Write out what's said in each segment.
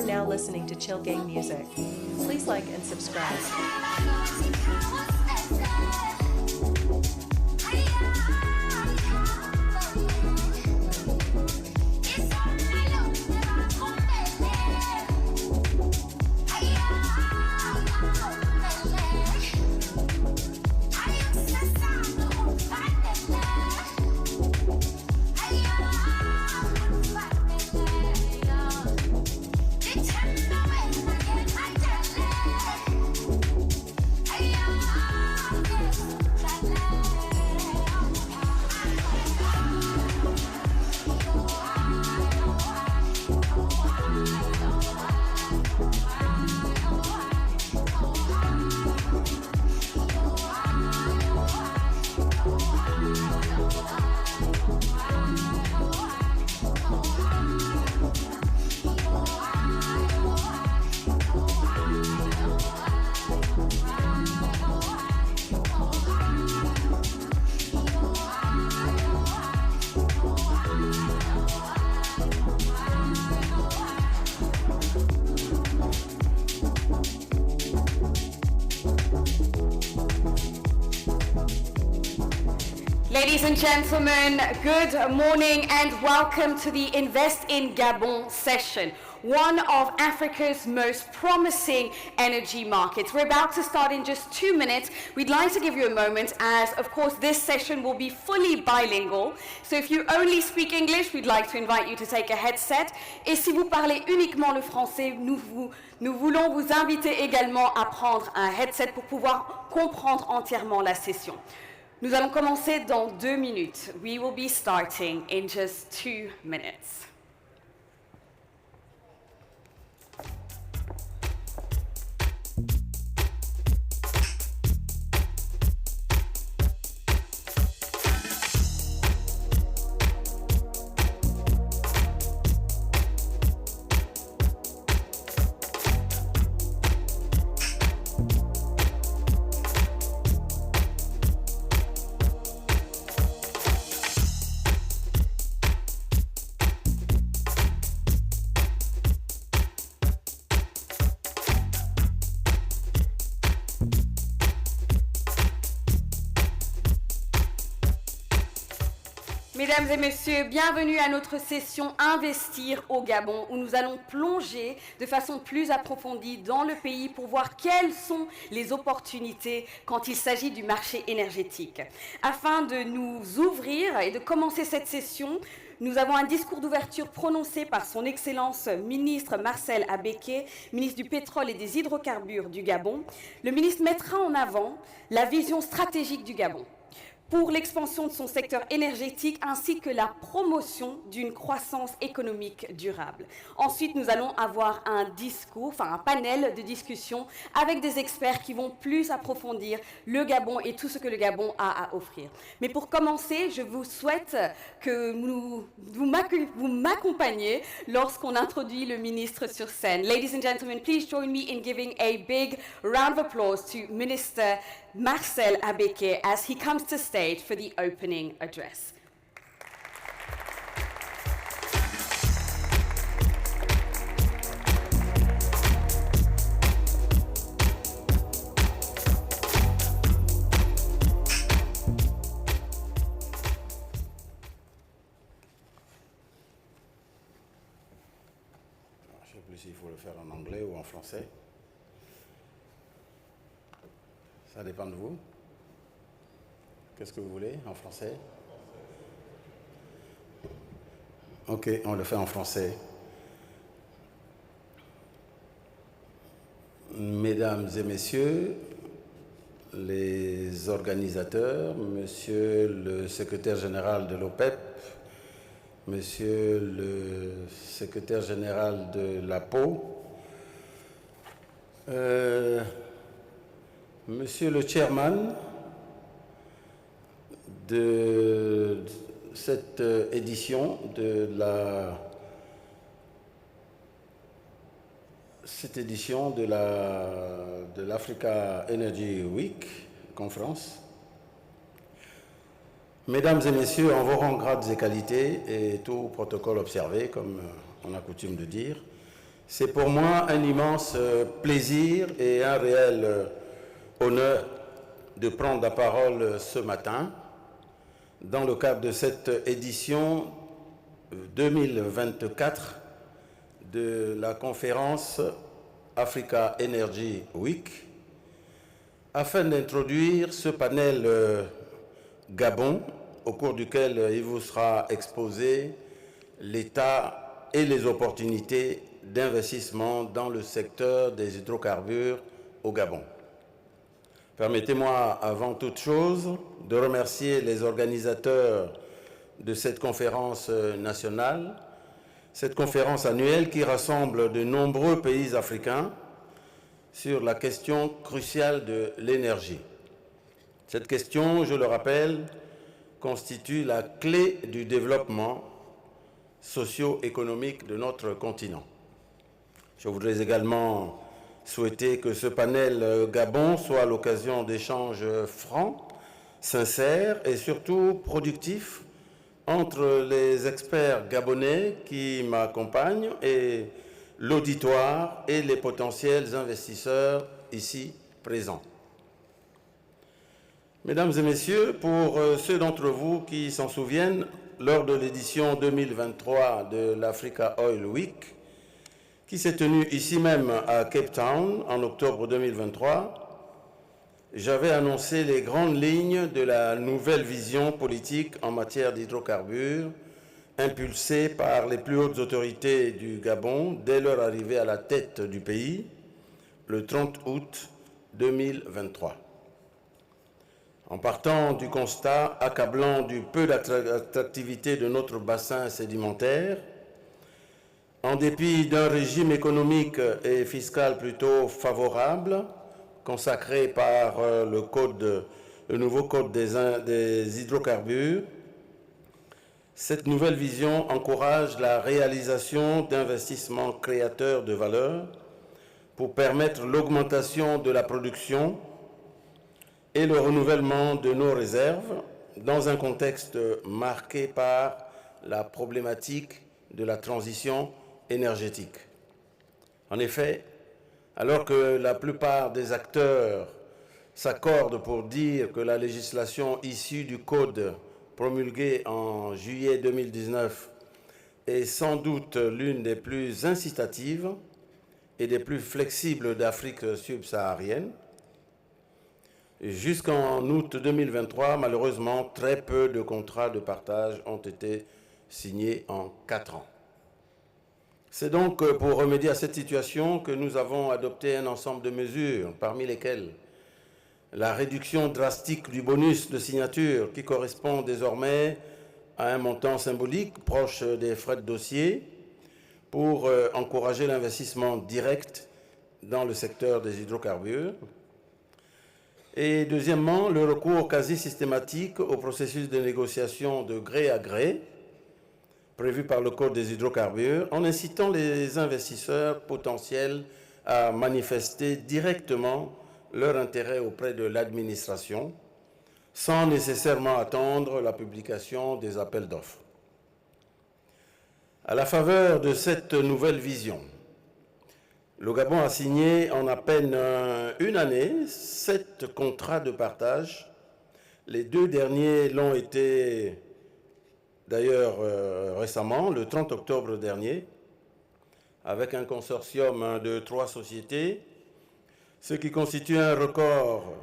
now listening to Chill Gang Music. Please like and subscribe. Ladies and gentlemen, good morning and welcome to the Invest in Gabon session, one of Africa's most promising energy markets. We're about to start in just 2 minutes. We'd like to give you a moment as, of course, this session will be fully bilingual. So if you only speak English, we'd like to invite you to take a headset. Et si vous parlez uniquement le français, nous voulons vous inviter également à prendre un headset pour pouvoir comprendre entièrement la session. Nous allons commencer dans 2 minutes. We will be starting in just 2 minutes. Mesdames et messieurs, bienvenue à notre session Investir au Gabon où nous allons plonger de façon plus approfondie dans le pays pour voir quelles sont les opportunités quand il s'agit du marché énergétique. Afin de nous ouvrir et de commencer cette session, nous avons un discours d'ouverture prononcé par son Excellence ministre Marcel Abeke, ministre du pétrole et des hydrocarbures du Gabon. Le ministre mettra en avant la vision stratégique du Gabon pour l'expansion de son secteur énergétique ainsi que la promotion d'une croissance économique durable. Ensuite, nous allons avoir un panel de discussion avec des experts qui vont plus approfondir le Gabon et tout ce que le Gabon a à offrir. Mais pour commencer, je vous souhaite que vous m'accompagniez lorsqu'on introduit le ministre sur scène. Ladies and gentlemen, please join me in giving a big round of applause to Minister Marcel Abeke as he comes to stage for the opening address. Je ne sais plus s'il faut le faire en anglais ou en français. Ça dépend de vous. Qu'est-ce que vous voulez en français? Ok, on le fait en français. Mesdames et messieurs, les organisateurs, monsieur le secrétaire général de l'OPEP, monsieur le secrétaire général de l'APO, monsieur le chairman de cette édition de l'Africa Energy Week conférence. Mesdames et messieurs, en vos rangs, grades et qualités et tout protocole observé, comme on a coutume de dire, C'est pour moi un immense plaisir et un réel honneur de prendre la parole ce matin dans le cadre de cette édition 2024 de la conférence Africa Energy Week afin d'introduire ce panel Gabon au cours duquel il vous sera exposé l'état et les opportunités d'investissement dans le secteur des hydrocarbures au Gabon. Permettez-moi avant toute chose de remercier les organisateurs de cette conférence nationale, cette conférence annuelle qui rassemble de nombreux pays africains sur la question cruciale de l'énergie. Cette question, je le rappelle, constitue la clé du développement socio-économique de notre continent. Je voudrais également souhaiter que ce panel Gabon soit l'occasion d'échanges francs, sincères et surtout productifs entre les experts gabonais qui m'accompagnent et l'auditoire et les potentiels investisseurs ici présents. Mesdames et messieurs, pour ceux d'entre vous qui s'en souviennent, lors de l'édition 2023 de l'Africa Oil Week, qui s'est tenue ici même à Cape Town en octobre 2023, j'avais annoncé les grandes lignes de la nouvelle vision politique en matière d'hydrocarbures impulsée par les plus hautes autorités du Gabon dès leur arrivée à la tête du pays, le 30 août 2023. En partant du constat accablant du peu d'attractivité de notre bassin sédimentaire, en dépit d'un régime économique et fiscal plutôt favorable, consacré par le nouveau code des hydrocarbures, cette nouvelle vision encourage la réalisation d'investissements créateurs de valeur pour permettre l'augmentation de la production et le renouvellement de nos réserves dans un contexte marqué par la problématique de la transition énergétique. En effet, alors que la plupart des acteurs s'accordent pour dire que la législation issue du Code promulgué en juillet 2019 est sans doute l'une des plus incitatives et des plus flexibles d'Afrique subsaharienne, jusqu'en août 2023, malheureusement, très peu de contrats de partage ont été signés en 4 ans. C'est donc pour remédier à cette situation que nous avons adopté un ensemble de mesures, parmi lesquelles la réduction drastique du bonus de signature qui correspond désormais à un montant symbolique proche des frais de dossier pour encourager l'investissement direct dans le secteur des hydrocarbures. Et deuxièmement, le recours quasi systématique au processus de négociation de gré à gré prévu par le Code des hydrocarbures, en incitant les investisseurs potentiels à manifester directement leur intérêt auprès de l'administration, sans nécessairement attendre la publication des appels d'offres. À la faveur de cette nouvelle vision, le Gabon a signé en à peine une année 7 contrats de partage. Les 2 derniers l'ont été d'ailleurs récemment, le 30 octobre dernier, avec un consortium de 3 sociétés, ce qui constitue un record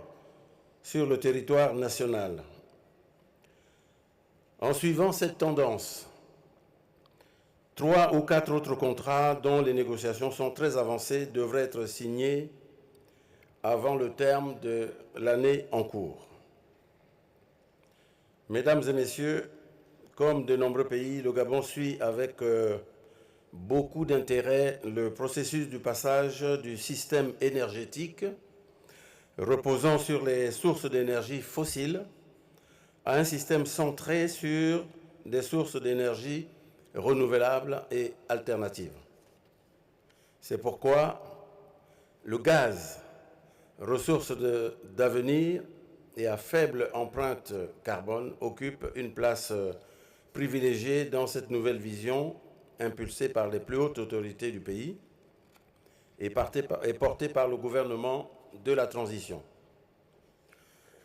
sur le territoire national. En suivant cette tendance, 3 ou 4 autres contrats dont les négociations sont très avancées devraient être signés avant le terme de l'année en cours. Mesdames et messieurs, comme de nombreux pays, le Gabon suit avec beaucoup d'intérêt le processus du passage du système énergétique reposant sur les sources d'énergie fossiles à un système centré sur des sources d'énergie renouvelables et alternatives. C'est pourquoi le gaz, ressource d'avenir et à faible empreinte carbone, occupe une place privilégiée dans cette nouvelle vision impulsée par les plus hautes autorités du pays, et porté par le gouvernement de la transition.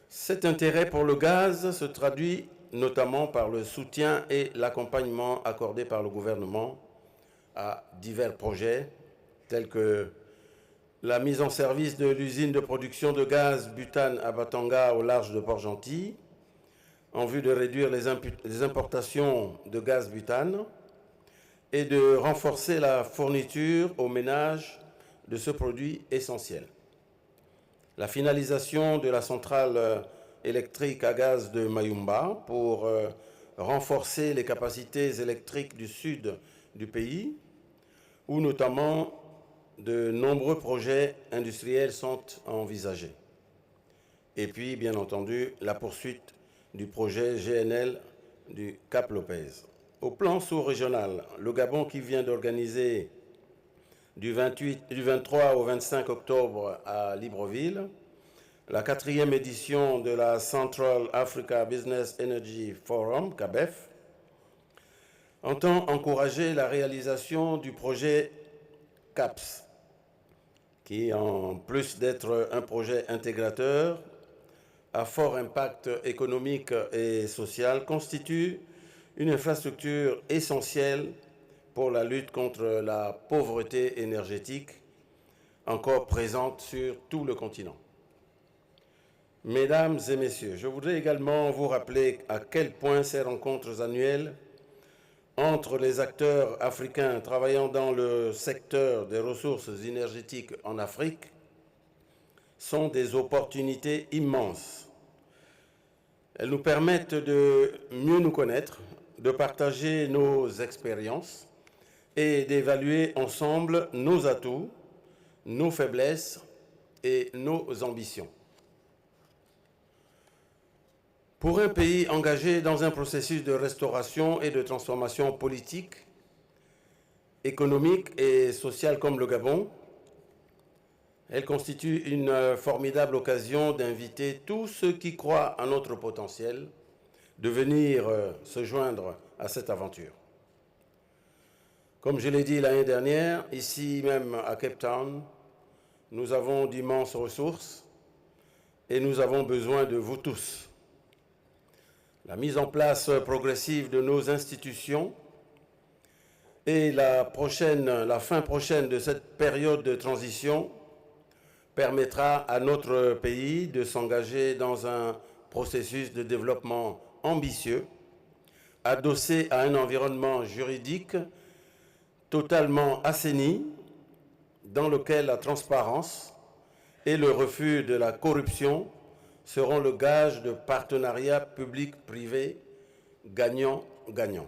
Cet intérêt pour le gaz se traduit notamment par le soutien et l'accompagnement accordé par le gouvernement à divers projets tels que la mise en service de l'usine de production de gaz butane à Batanga au large de Port-Gentil en vue de réduire les importations de gaz butane et de renforcer la fourniture aux ménages de ce produit essentiel. La finalisation de la centrale électrique à gaz de Mayumba pour renforcer les capacités électriques du sud du pays, où notamment de nombreux projets industriels sont envisagés. Et puis, bien entendu, la poursuite du projet GNL du Cap-Lopez. Au plan sous-régional, le Gabon qui vient d'organiser du 23 au 25 octobre à Libreville la 4e édition de la Central Africa Business Energy Forum, CABEF, entend encourager la réalisation du projet CAPS, qui, en plus d'être un projet intégrateur à fort impact économique et social, constitue une infrastructure essentielle pour la lutte contre la pauvreté énergétique encore présente sur tout le continent. Mesdames et messieurs, je voudrais également vous rappeler à quel point ces rencontres annuelles entre les acteurs africains travaillant dans le secteur des ressources énergétiques en Afrique sont des opportunités immenses. Elles nous permettent de mieux nous connaître, de partager nos expériences et d'évaluer ensemble nos atouts, nos faiblesses et nos ambitions. Pour un pays engagé dans un processus de restauration et de transformation politique, économique et sociale comme le Gabon, elle constitue une formidable occasion d'inviter tous ceux qui croient à notre potentiel de venir se joindre à cette aventure. Comme je l'ai dit l'année dernière, ici même à Cape Town, nous avons d'immenses ressources et nous avons besoin de vous tous. La mise en place progressive de nos institutions et la fin prochaine de cette période de transition permettra à notre pays de s'engager dans un processus de développement ambitieux, adossé à un environnement juridique totalement assaini, dans lequel la transparence et le refus de la corruption seront le gage de partenariats public-privé gagnant-gagnant.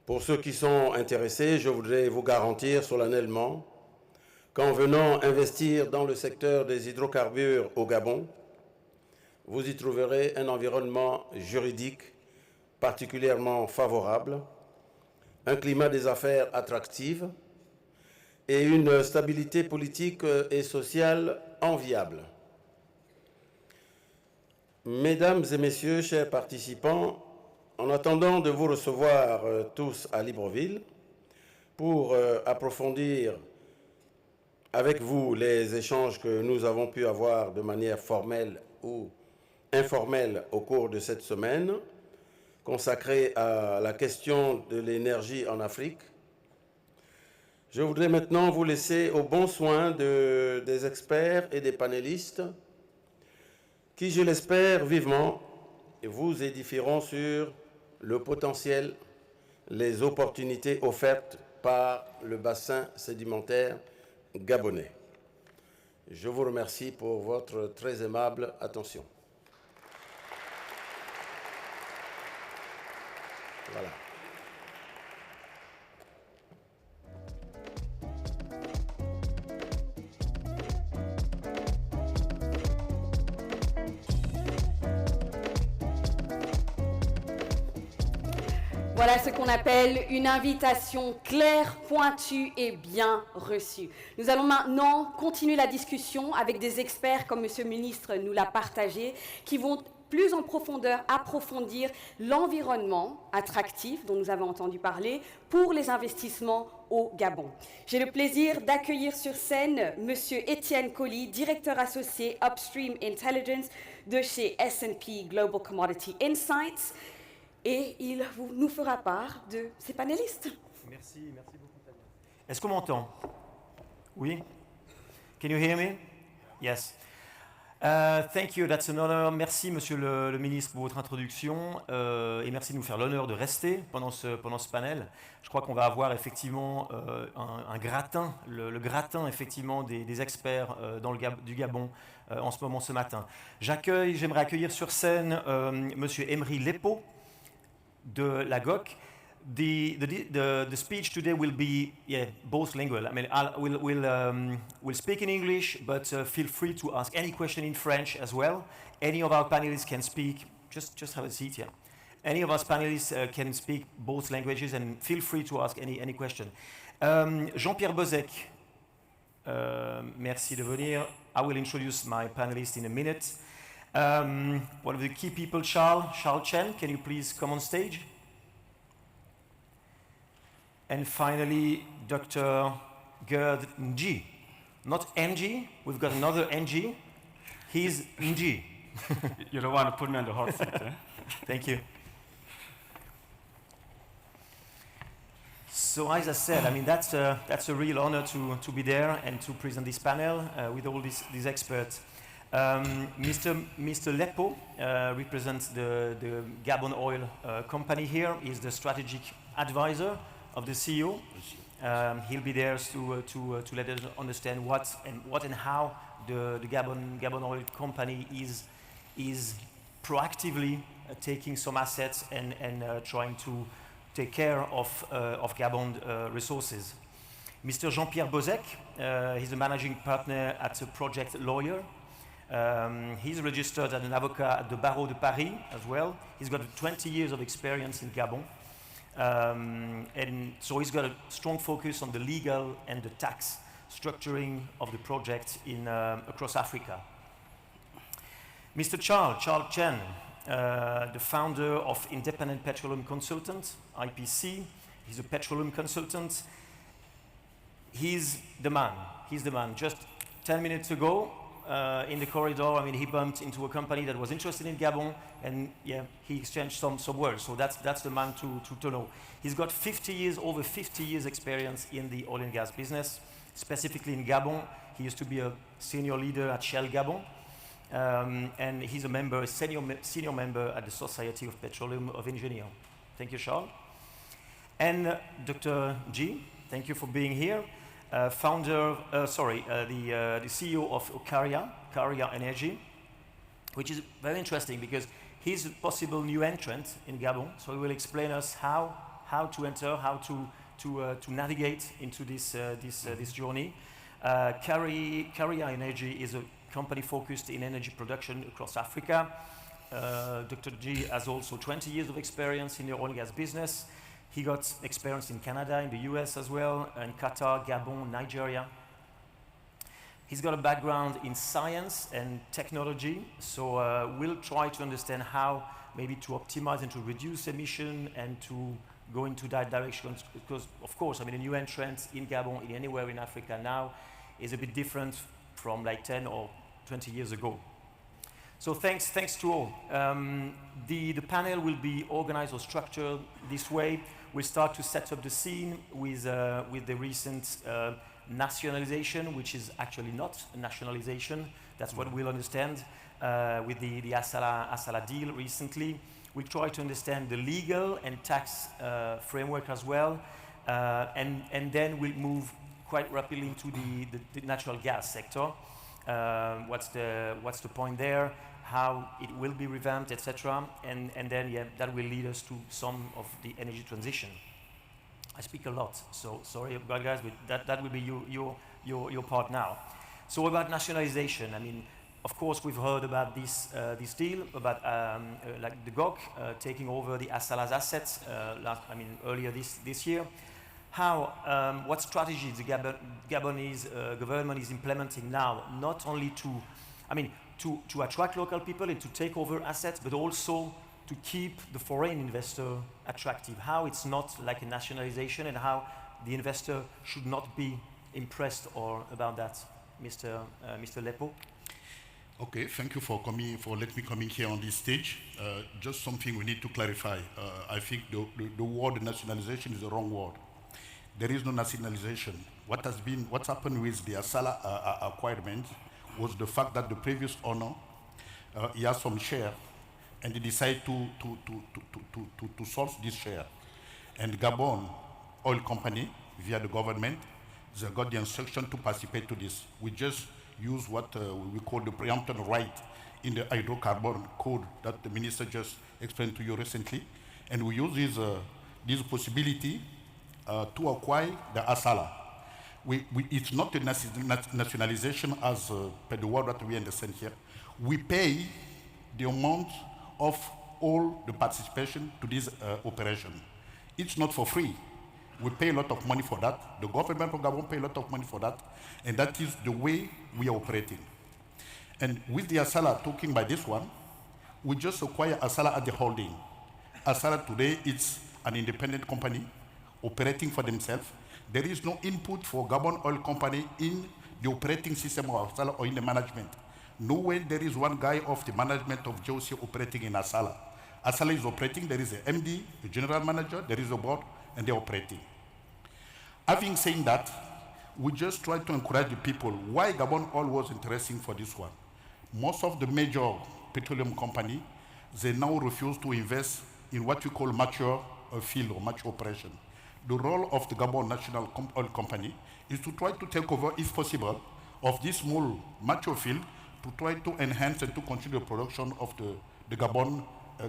Pour ceux qui sont intéressés, je voudrais vous garantir solennellement qu'en venant investir dans le secteur des hydrocarbures au Gabon, vous y trouverez un environnement juridique particulièrement favorable, un climat des affaires attractif et une stabilité politique et sociale enviable. Mesdames et messieurs, chers participants, en attendant de vous recevoir tous à Libreville pour approfondir avec vous les échanges que nous avons pu avoir de manière formelle ou informelle au cours de cette semaine, consacrée à la question de l'énergie en Afrique, je voudrais maintenant vous laisser au bon soin des experts et des panélistes qui, je l'espère vivement, vous édifieront sur le potentiel, les opportunités offertes par le bassin sédimentaire gabonais. Je vous remercie pour votre très aimable attention. Voilà. Voilà ce qu'on appelle une invitation claire, pointue et bien reçue. Nous allons maintenant continuer la discussion avec des experts, comme Monsieur le ministre nous l'a partagé, qui vont plus en profondeur approfondir l'environnement attractif dont nous avons entendu parler pour les investissements au Gabon. J'ai le plaisir d'accueillir sur scène Monsieur Etienne Kolly, directeur associé Upstream Intelligence de chez S&P Global Commodity Insights, et il nous fera part de ses panélistes. Merci beaucoup, Tania. Est-ce qu'on m'entend? Oui? Can you hear me? Yes. Thank you, that's an honor. Merci, monsieur le ministre, pour votre introduction et merci de nous faire l'honneur de rester pendant ce panel. Je crois qu'on va avoir effectivement un gratin, le gratin effectivement des experts du Gabon en ce moment, ce matin. J'aimerais accueillir sur scène monsieur Emery Lepo de la GOC. The speech today will be both lingual. I mean, we'll speak in English, but feel free to ask any question in French as well. Any of our panelists can speak. Just have a seat here. Any of us panelists can speak both languages, and feel free to ask any question. Jean-Pierre Bozec, merci de venir. I will introduce my panelists in a minute. One of the key people, Charles Chen, can you please come on stage? And finally, Dr. Gerd Ng. Not MG, we've got another NG. He's Ng. You don't want to put me on the hot seat, eh? Thank you. So as I said, I mean, that's a real honor to be there and to present this panel with all these experts. Mr. Lepo represents the Gabon Oil Company here. He's the strategic advisor of the CEO. He'll be there to let us understand what and how the Gabon Oil Company is proactively taking some assets and trying to take care of Gabon resources. Mr. Jean-Pierre Bozec, he's a managing partner at a project lawyer. He's registered as an avocat at the Barreau de Paris as well. He's got 20 years of experience in Gabon. And so he's got a strong focus on the legal and the tax structuring of the project across Africa. Mr. Charles Chen, the founder of Independent Petroleum Consultants, IPC. He's a petroleum consultant. He's the man. Just 10 minutes ago, in the corridor, I mean, he bumped into a company that was interested in Gabon, and he exchanged some words. So that's the man to know. He's got over 50 years experience in the oil and gas business, specifically in Gabon. He used to be a senior leader at Shell Gabon, and he's a senior member at the Society of Petroleum of Engineers. Thank you, Charles. And Dr. G, thank you for being here. The CEO of Assala Energy, which is very interesting because he's a possible new entrant in Gabon. So he will explain us how to enter, how to navigate into this journey. Assala Energy is a company focused in energy production across Africa. Dr. G has also 20 years of experience in the oil and gas business. He got experience in Canada, in the US as well, in Qatar, Gabon, Nigeria. He's got a background in science and technology, so we'll try to understand how maybe to optimize and to reduce emission and to go into that direction, because of course, I mean, a new entrant in Gabon, in anywhere in Africa now, is a bit different from like 10 or 20 years ago. So thanks to all. The panel will be organized or structured this way. We'll start to set up the scene with the recent nationalization, which is actually not a nationalization. That's what we'll understand with the Assala deal recently. We'll try to understand the legal and tax framework as well, and then we'll move quite rapidly into the natural gas sector. What's the point there? How it will be revamped, etc. And then that will lead us to some of the energy transition. I speak a lot, so sorry about guys, but that will be your part now. So about nationalization, I mean, of course we've heard about this deal about like the GOC taking over the Assala's assets earlier this year. What strategy the Gabonese government is implementing now, not only to, I mean, to attract local people and to take over assets, but also to keep the foreign investor attractive? How it's not like a nationalization and how the investor should not be impressed or about that, Mr. Lepo? Okay, thank you for coming, for letting me come in here on this stage. Just something we need to clarify. I think the word nationalization is the wrong word. There is no nationalization. What's happened with the Assala acquirement was the fact that the previous owner, he has some share, and he decided to source this share. And Gabon Oil Company, via the government, they got the instruction to participate to this. We just use what we call the preemptive right in the hydrocarbon code that the minister just explained to you recently. And we use this possibility to acquire the Assala. It's not a nationalization as per the word that we understand here. We pay the amount of all the participation to this operation. It's not for free. We pay a lot of money for that. The government of Gabon pay a lot of money for that. And that is the way we are operating. And with the Assala, talking by this one, we just acquire Assala at the holding. Assala today, it's an independent company operating for themselves. There is no input for Gabon Oil Company in the operating system of Assala or in the management. Nowhere there is one guy of the management of JOC operating in Assala. Assala is operating, there is a MD, a general manager, there is a board, and they're operating. Having said that, we just try to encourage the people why Gabon Oil was interesting for this one. Most of the major petroleum companies, they now refuse to invest in what we call mature field or mature operation. The role of the Gabon National Oil Company is to try to take over, if possible, of this small mature field to try to enhance and to continue the production of the Gabon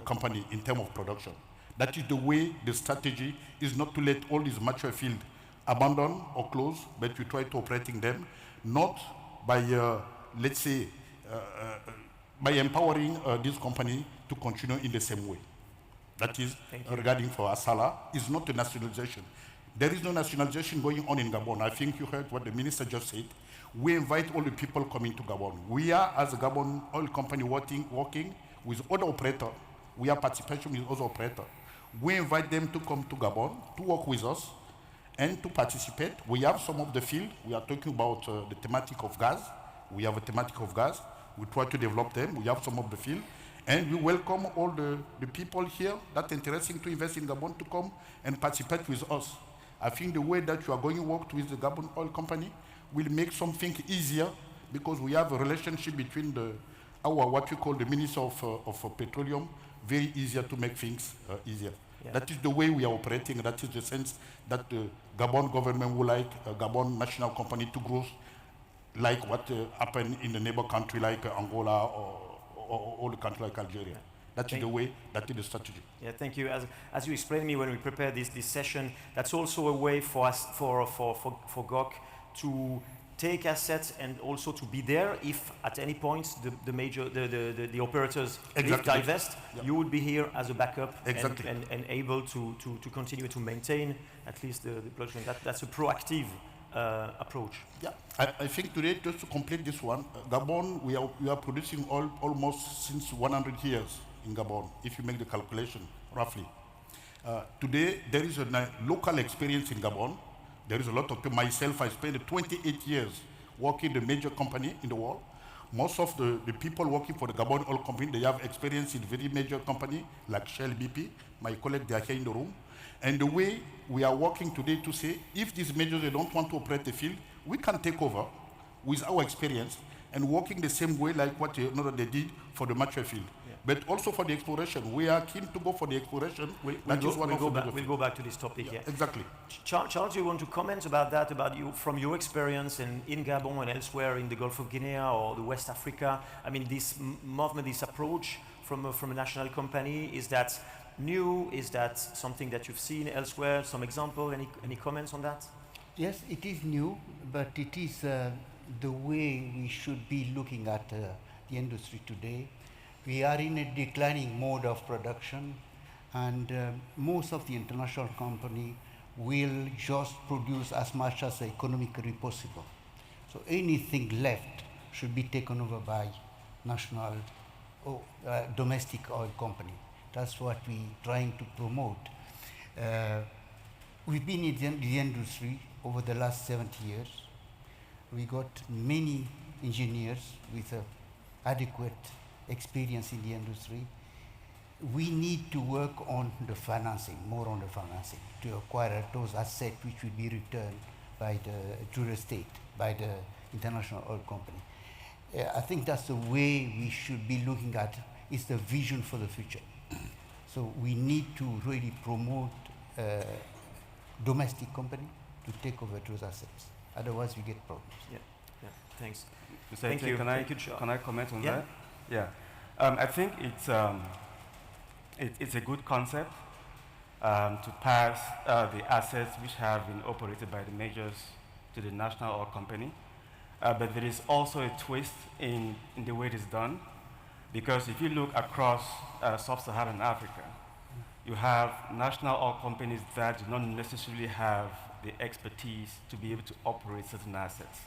company in terms of production. That is the way the strategy is, not to let all these mature fields abandon or close, but we try to operating them, not by, let's say, by empowering this company to continue in the same way. That is, regarding for Assala, is not a nationalization. There is no nationalization going on in Gabon. I think you heard what the minister just said. We invite all the people coming to Gabon. We are, as a Gabon Oil Company, working with other operators. We are participation with other operators. We invite them to come to Gabon, to work with us, and to participate. We have some of the field. We are talking about the thematic of gas. We have a thematic of gas. We try to develop them. We have some of the field. And we welcome all the people here that are interested to invest in Gabon to come and participate with us. I think the way that you are going to work with the Gabon Oil Company will make something easier, because we have a relationship between what we call the Minister of Petroleum, very easier to make things easier. Yeah. That is the way we are operating. That is the sense that the Gabon government would like a Gabon National Company to grow like what happened in the neighbor country like Angola or the country like Algeria. That is the way, that is the strategy. Yeah, thank you. As you explained to me when we prepared this session, that's also a way for us, for GOC to take assets and also to be there if at any point the operators divest, you would be here as a backup and able to continue to maintain at least the production. That's a proactive approach. Yeah, I think today, just to complete this one, Gabon, we are producing almost since 100 years in Gabon, if you make the calculation, roughly. Today, there is a local experience in Gabon. There is a lot of people. Myself, I spent 28 years working in the major company in the world. Most of the people working for the Gabon Oil Company, they have experience in very major company like Shell, BP. My colleagues, they are here in the room. And the way we are working today to say, if these majors, they don't want to operate the field, we can take over with our experience and working the same way like what they did for the mature field. Yeah. But also for the exploration. We are keen to go for the exploration. We'll go back to this topic. Yeah. Exactly. Charles, you want to comment about that, about you, from your experience in Gabon and elsewhere in the Gulf of Guinea or the West Africa? I mean, this movement, this approach from a national company, is that new? Is that something that you've seen elsewhere? Some example? Any comments on that? Yes, it is new, but it is the way we should be looking at the industry today. We are in a declining mode of production, and most of the international company will just produce as much as economically possible. So anything left should be taken over by national domestic oil company. That's what we're trying to promote. We've been in the industry over the last 70 years. We got many engineers with adequate experience in the industry. We need to work on the financing, more on the financing, to acquire those assets which will be returned to the state, by the international oil company. I think that's the way we should be looking at it. It's the vision for the future. So we need to really promote domestic company to take over those assets. Otherwise, we get problems. Yeah, thanks. Thank you. Can I comment on that? Yeah. I think it's a good concept to pass the assets which have been operated by the majors to the national oil company. But there is also a twist in the way it is done, because if you look across sub-Saharan Africa, you have national oil companies that do not necessarily have the expertise to be able to operate certain assets.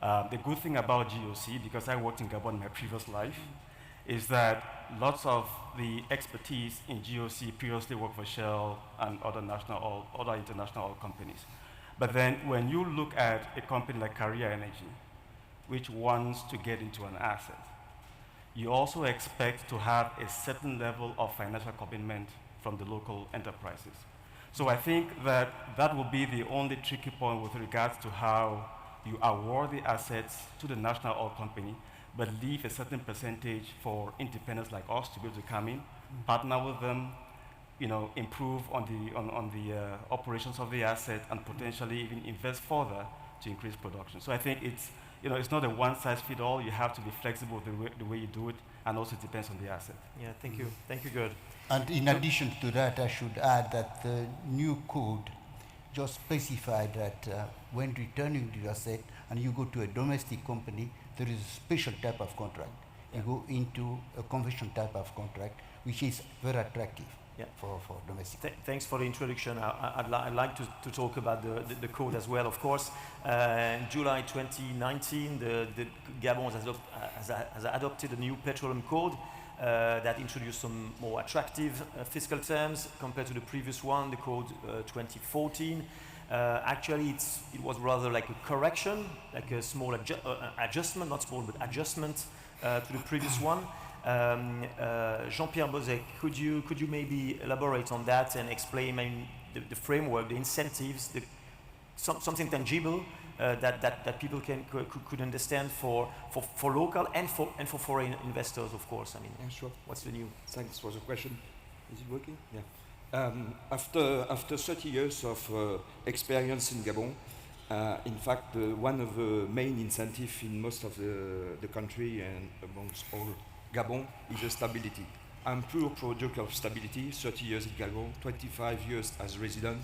The good thing about GOC, because I worked in Gabon in my previous life, is that lots of the expertise in GOC previously worked for Shell and other international oil companies. But then when you look at a company like Carrier Energy, which wants to get into an asset, you also expect to have a certain level of financial commitment from the local enterprises. So I think that will be the only tricky point with regards to how you award the assets to the national oil company, but leave a certain percentage for independents like us to be able to come in, partner with them, improve on the operations of the asset, and potentially even invest further to increase production. So I think it's not a one-size-fits-all. You have to be flexible with the way you do it, and also it depends on the asset. Yeah, thank you. Thank you, Gerd. And in addition to that, I should add that the new code just specified that when returning the asset and you go to a domestic company, there is a special type of contract. You go into a conventional type of contract, which is very attractive for domestic. Thanks for the introduction. I'd like to talk about the code as well, of course. In July 2019, the Gabon has adopted a new petroleum code that introduced some more attractive fiscal terms compared to the previous one, the code 2014. Actually, it was rather like a correction, like a small adjustment, not small, but adjustment to the previous one. Jean-Pierre Bozec, could you maybe elaborate on that and explain the framework, the incentives, something tangible that people could understand for local and for foreign investors, of course. Yeah, sure. What's the new? Thanks for the question. Is it working? Yeah. After 30 years of experience in Gabon, in fact, one of the main incentives in most of the country and amongst all Gabon is the stability. I'm pure product of stability, 30 years in Gabon, 25 years as resident.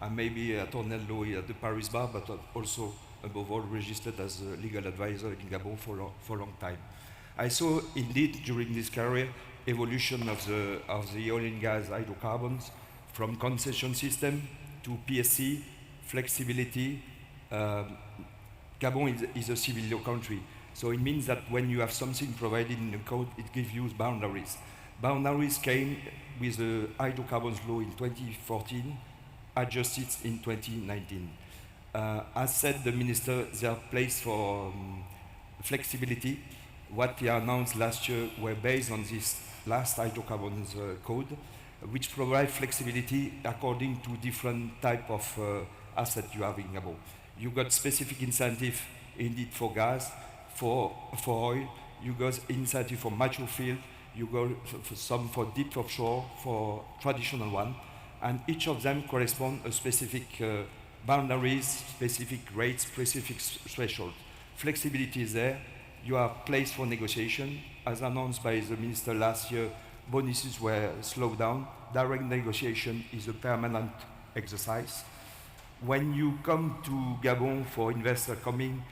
I may be attorney law at the Paris bar, but also, above all, registered as a legal advisor in Gabon for a long time. I saw, indeed, during this career, evolution of the oil and gas hydrocarbons from concession system to PSC, flexibility. Gabon is a civil law country, so it means that when you have something provided in the code, it gives you boundaries. Boundaries came with the hydrocarbons law in 2014, adjusted in 2019. As said the minister, there are place for flexibility. What he announced last year were based on this last hydrocarbons code, which provide flexibility according to different type of assets you have in Gabon. You got specific incentive indeed for gas, for oil. You got incentive for mature field. You go for some for deep offshore, for traditional one, and each of them correspond a specific boundaries, specific rates, specific threshold. Flexibility is there. You are placed for negotiation. As announced by the minister last year, bonuses were slowed down. Direct negotiation is a permanent exercise. When you come to Gabon for investor coming,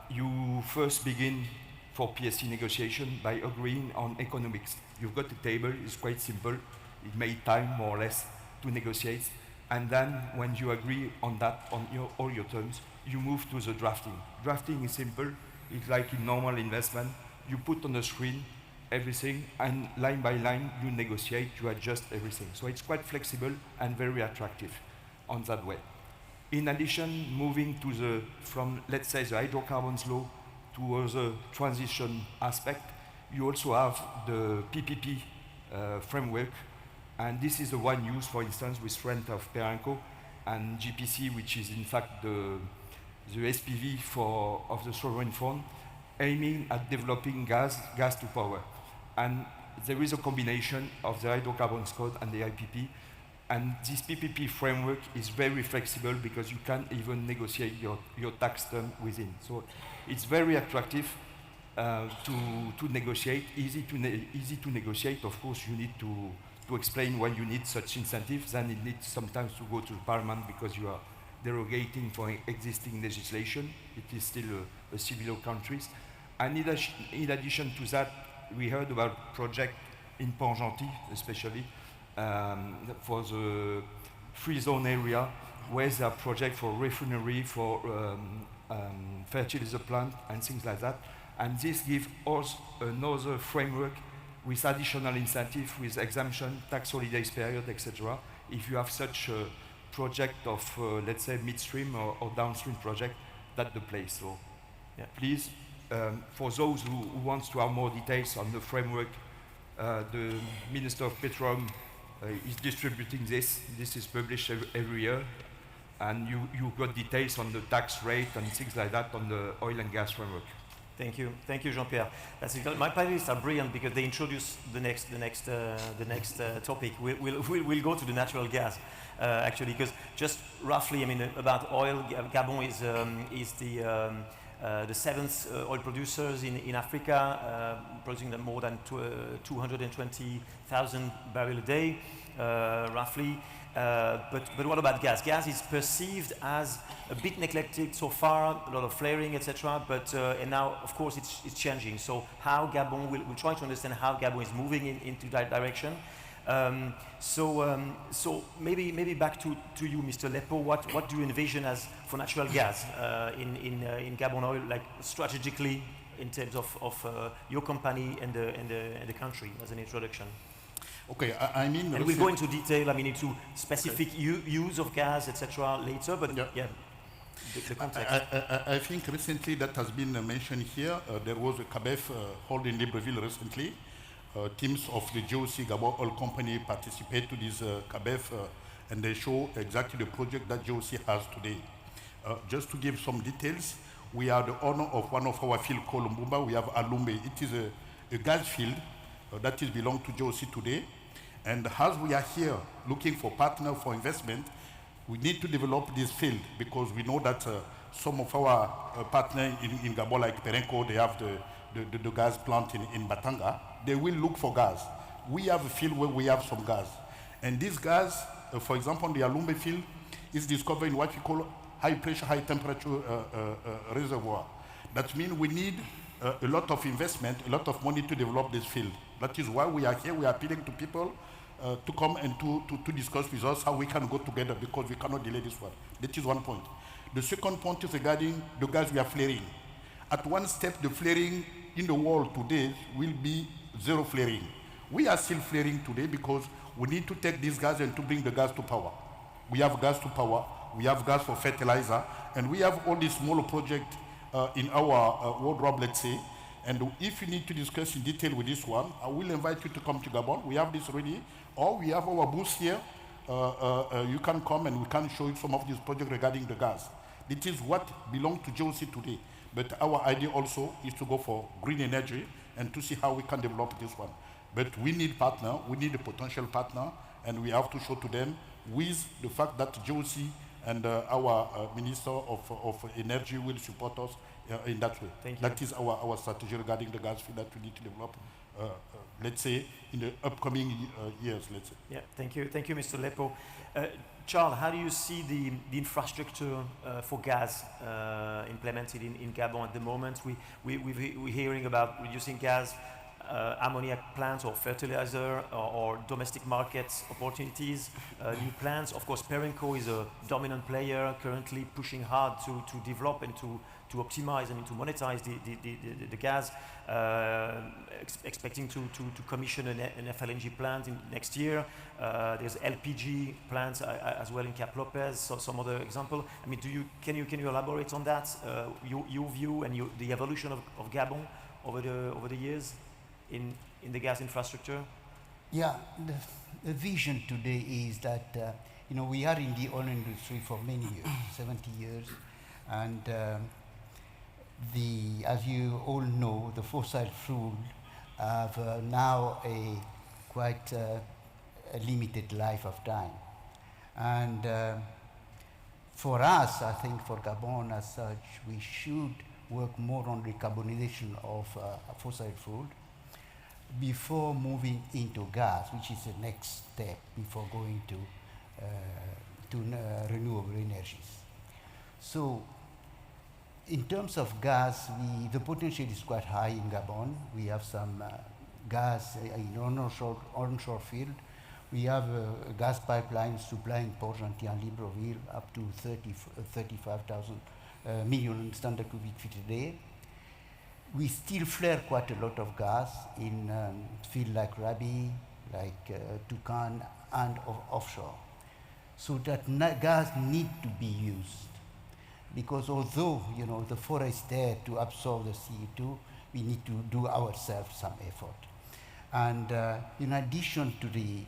you first begin for PSC negotiation by agreeing on economics. You've got a table, it's quite simple. It may time more or less to negotiate. And then when you agree on that, on all your terms, you move to the drafting. Drafting is simple. It's like in normal investment. you put on the screen everything, and line by line, you negotiate, you adjust everything. So it's quite flexible and very attractive on that way. In addition, moving to from, let's say, the hydrocarbons law to other transition aspect, you also have the PPP framework, and this is the one used, for instance, with strength of Perenco and GPC, which is in fact the SPV of the sovereign fund, aiming at developing gas to power. And there is a combination of the hydrocarbons code and the IPP, and this PPP framework is very flexible because you can even negotiate your tax term within. So it's very attractive to negotiate, easy to negotiate. Of course, you need to explain why you need such incentives, and it needs sometimes to go to the parliament because you are derogating for existing legislation. It is still a civil countries. And in addition to that, we heard about project in Pont-Gentil, especially for the free zone area, where there are projects for refinery, for fertilizer plant, and things like that. And this gives us another framework with additional incentive, with exemption, tax holidays period, etc. If you have such a project of, let's say, midstream or downstream project, that's the place. So, yeah. Please, for those who want to have more details on the framework, the Minister of Petroleum is distributing this. This is published every year. And you got details on the tax rate and things like that on the oil and gas framework. Thank you, Jean-Pierre. My panelists are brilliant because they introduce the next topic. We'll go to the natural gas, actually, because just roughly, I mean, about oil. Gabon is the seventh oil producers in Africa, producing more than 220,000 barrels a day, roughly. But what about gas? Gas is perceived as a bit neglected so far, a lot of flaring, etc. But and now, of course, it's changing. So how Gabon, we'll try to understand how Gabon is moving into that direction. So maybe back to you, Mr. Lepo. What do you envision as for natural gas in Gabon Oil, like strategically in terms of your company and the country as an introduction? Okay, I mean... And we'll go into detail, I mean, into specific use of gas, etc. later, but yeah, the context. I think recently that has been mentioned here. There was a CABEF held in Libreville recently. Teams of the GOC, Gabon Oil Company, participate to this CABEF, and they show exactly the project that GOC has today. Just to give some details, we are the owner of one of our fields called Mbumba. We have Alumbe. It is a gas field that is belong to GOC today. And as we are here looking for partner for investment, we need to develop this field because we know that some of our partners in Gabon, like Perenco, they have the gas plant in Batanga. They will look for gas. We have a field where we have some gas. And this gas, for example, the Alumbe field, is discovered in what we call high pressure, high temperature reservoir. That means we need a lot of investment, a lot of money to develop this field. That is why we are here. We are appealing to people to come and to discuss with us how we can go together because we cannot delay this one. That is one point. The second point is regarding the gas we are flaring. At one step, the flaring in the world today will be zero flaring. We are still flaring today because we need to take this gas and to bring the gas to power. We have gas to power, we have gas for fertilizer, and we have all these smaller projects in our wardrobe, let's say. And if you need to discuss in detail with this one, I will invite you to come to Gabon. We have this ready, or we have our booth here. You can come and we can show you some of these projects regarding the gas. It is what belongs to GOC today. But our idea also is to go for green energy and to see how we can develop this one. But we need partner, we need a potential partner, and we have to show to them with the fact that GOC and our Minister of Energy will support us in that way. Thank you. That is our strategy regarding the gas field that we need to develop, let's say, in the upcoming years, let's say. Yeah, thank you, Mr. Lepo. Charles, how do you see the infrastructure for gas implemented in Gabon at the moment? We're hearing about reducing gas, ammonia plants or fertilizer or domestic markets opportunities, new plants. Of course, Perenco is a dominant player currently pushing hard to develop and to optimize, I mean, to monetize the gas, expecting to commission an FLNG plant in next year. There's LPG plants as well in Cap Lopez, so some other example. I mean, can you elaborate on that, your view and the evolution of Gabon over the years in the gas infrastructure? Yeah, the vision today is that we are in the oil industry for many years, 70 years, and as you all know, the fossil fuel have now a quite a limited life of time. And for us, I think for Gabon as such, we should work more on decarbonization of fossil fuel before moving into gas, which is the next step before going to renewable energies. So in terms of gas, the potential is quite high in Gabon. We have some gas in onshore field. We have gas pipelines supplying Port-Gentil and Libreville up to 35,000 million standard cubic feet a day. We still flare quite a lot of gas in fields like Rabi, like Toucan, and offshore. So that gas need to be used, because although the forest is there to absorb the CO2, we need to do ourselves some effort. And in addition to the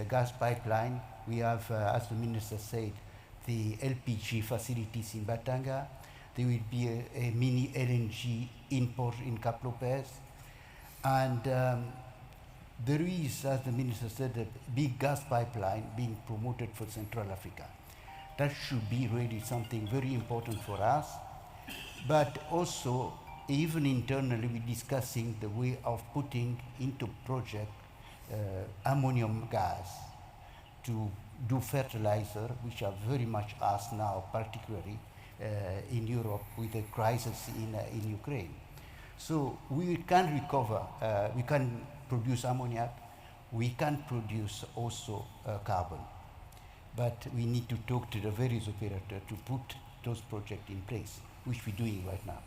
gas pipeline, we have, as the minister said, the LPG facilities in Batanga. There will be a mini LNG import in Cap Lopez. And there is, as the minister said, a big gas pipeline being promoted for Central Africa. That should be really something very important for us. But also, even internally, we're discussing the way of putting into project ammonium gas to do fertilizer, which are very much asked now, particularly in Europe with the crisis in Ukraine. So we can recover, we can produce ammonia, we can produce also carbon. But we need to talk to the various operators to put those projects in place, which we're doing right now.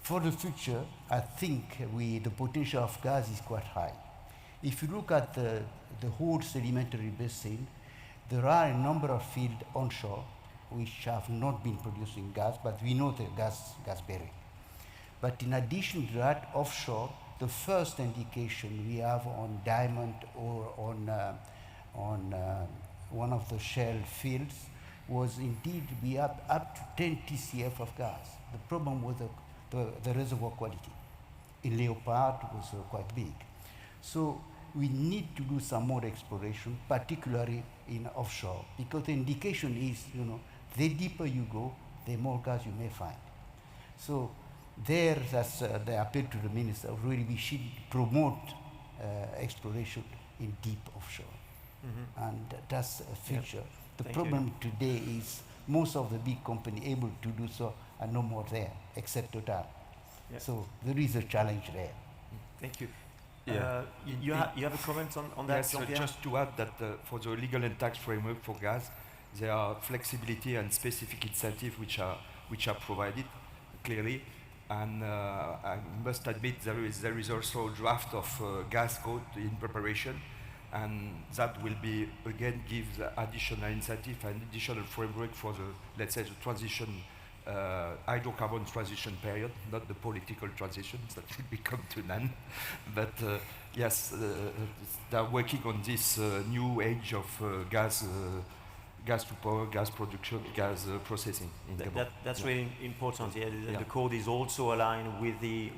For the future, I think the potential of gas is quite high. If you look at the whole sedimentary basin, there are a number of fields onshore which have not been producing gas, but we know the gas bearing. But in addition to that, offshore, the first indication we have on diamond or on one of the shale fields was indeed we have up to 10 TCF of gas. The problem was the reservoir quality. In Leopard was quite big. So we need to do some more exploration, particularly in offshore, because the indication is, the deeper you go, the more gas you may find. So that's the appeal to the minister. Really, we should promote exploration in deep offshore. Mm-hmm. And that's a future. Yep. The problem today is most of the big companies able to do so are no more there, except Total. Yep. So there is a challenge there. Thank you. Yeah. You have a comment on that, yes, Jean-Pierre? Just to add that for the legal and tax framework for gas, there are flexibility and specific incentives which are provided clearly. And I must admit there is also a draft of gas code in preparation, and that will be again give the additional incentive and additional framework for the, let's say, the transition, hydrocarbon transition period, not the political transitions that will become to none. But yes, they are working on this new age of gas to power, gas production, gas processing. That's really important. Yeah, the code is also aligned with the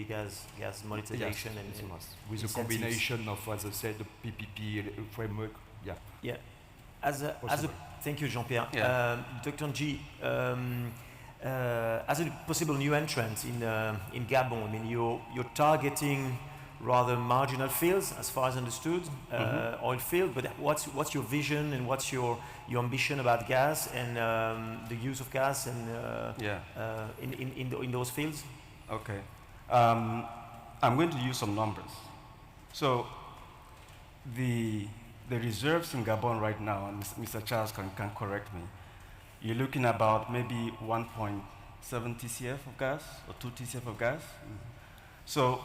gas monetization and with the combination of, as I said, the PPP framework. Yeah. Yeah. Thank you, Jean-Pierre. Yeah. Dr. Ng, as a possible new entrant in Gabon, I mean, you're targeting rather marginal fields, as far as understood, oil field. But what's your vision and what's your ambition about gas and the use of gas and in those fields? Okay, I'm going to use some numbers. So the reserves in Gabon right now, and Mr. Charles can correct me, you're looking about maybe 7 TCF of gas or 2 TCF of gas. So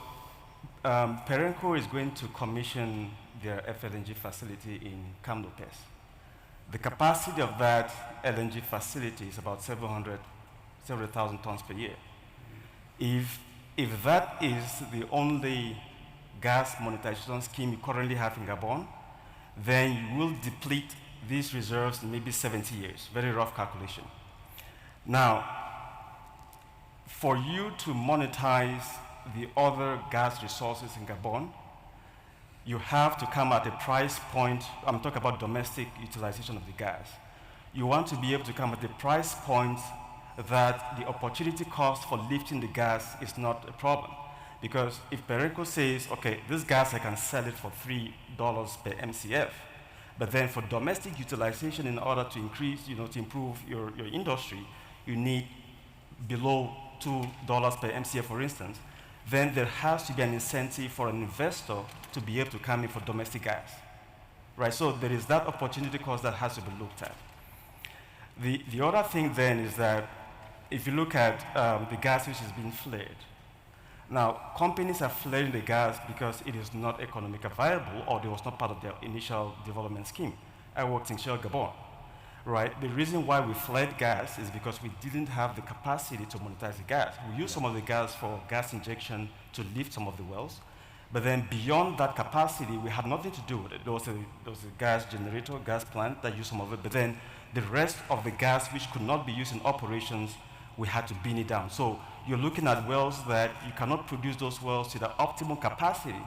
Perenco is going to commission their FLNG facility in Kamlopes. The capacity of that LNG facility is about 700,000 tons per year. If that is the only gas monetization scheme you currently have in Gabon, then you will deplete these reserves in maybe 70 years. Very rough calculation. Now, for you to monetize the other gas resources in Gabon, you have to come at a price point. I'm talking about domestic utilization of the gas. You want to be able to come at a price point that the opportunity cost for lifting the gas is not a problem. Because if Perenco says, okay, this gas I can sell it for $3 per MCF, but then for domestic utilization, in order to increase, to improve your industry, you need below $2 per MCF, for instance, then there has to be an incentive for an investor to be able to come in for domestic gas, right? So there is that opportunity cost that has to be looked at. The other thing then is that if you look at the gas which is being flared, now companies are flaring the gas because it is not economically viable or it was not part of their initial development scheme. I worked in Shell Gabon, right? The reason why we flared gas is because we didn't have the capacity to monetize the gas. We used some of the gas for gas injection to lift some of the wells, but then beyond that capacity, we had nothing to do with it. There was a gas generator, gas plant that used some of it, but then the rest of the gas which could not be used in operations, we had to bin it down. So you're looking at wells that you cannot produce those wells to the optimal capacity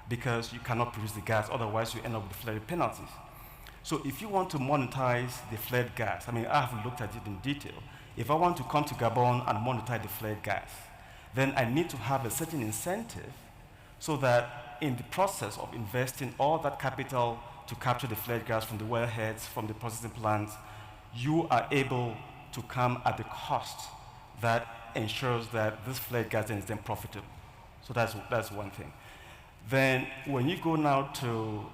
because you cannot produce the gas, otherwise you end up with flaring penalties. So if you want to monetize the flared gas, I mean, I haven't looked at it in detail. If I want to come to Gabon and monetize the flared gas, then I need to have a certain incentive so that in the process of investing all that capital to capture the flared gas from the wellheads, from the processing plants, you are able to come at the cost that ensures that this flared gas is then profitable. So that's one thing. Then when you go now to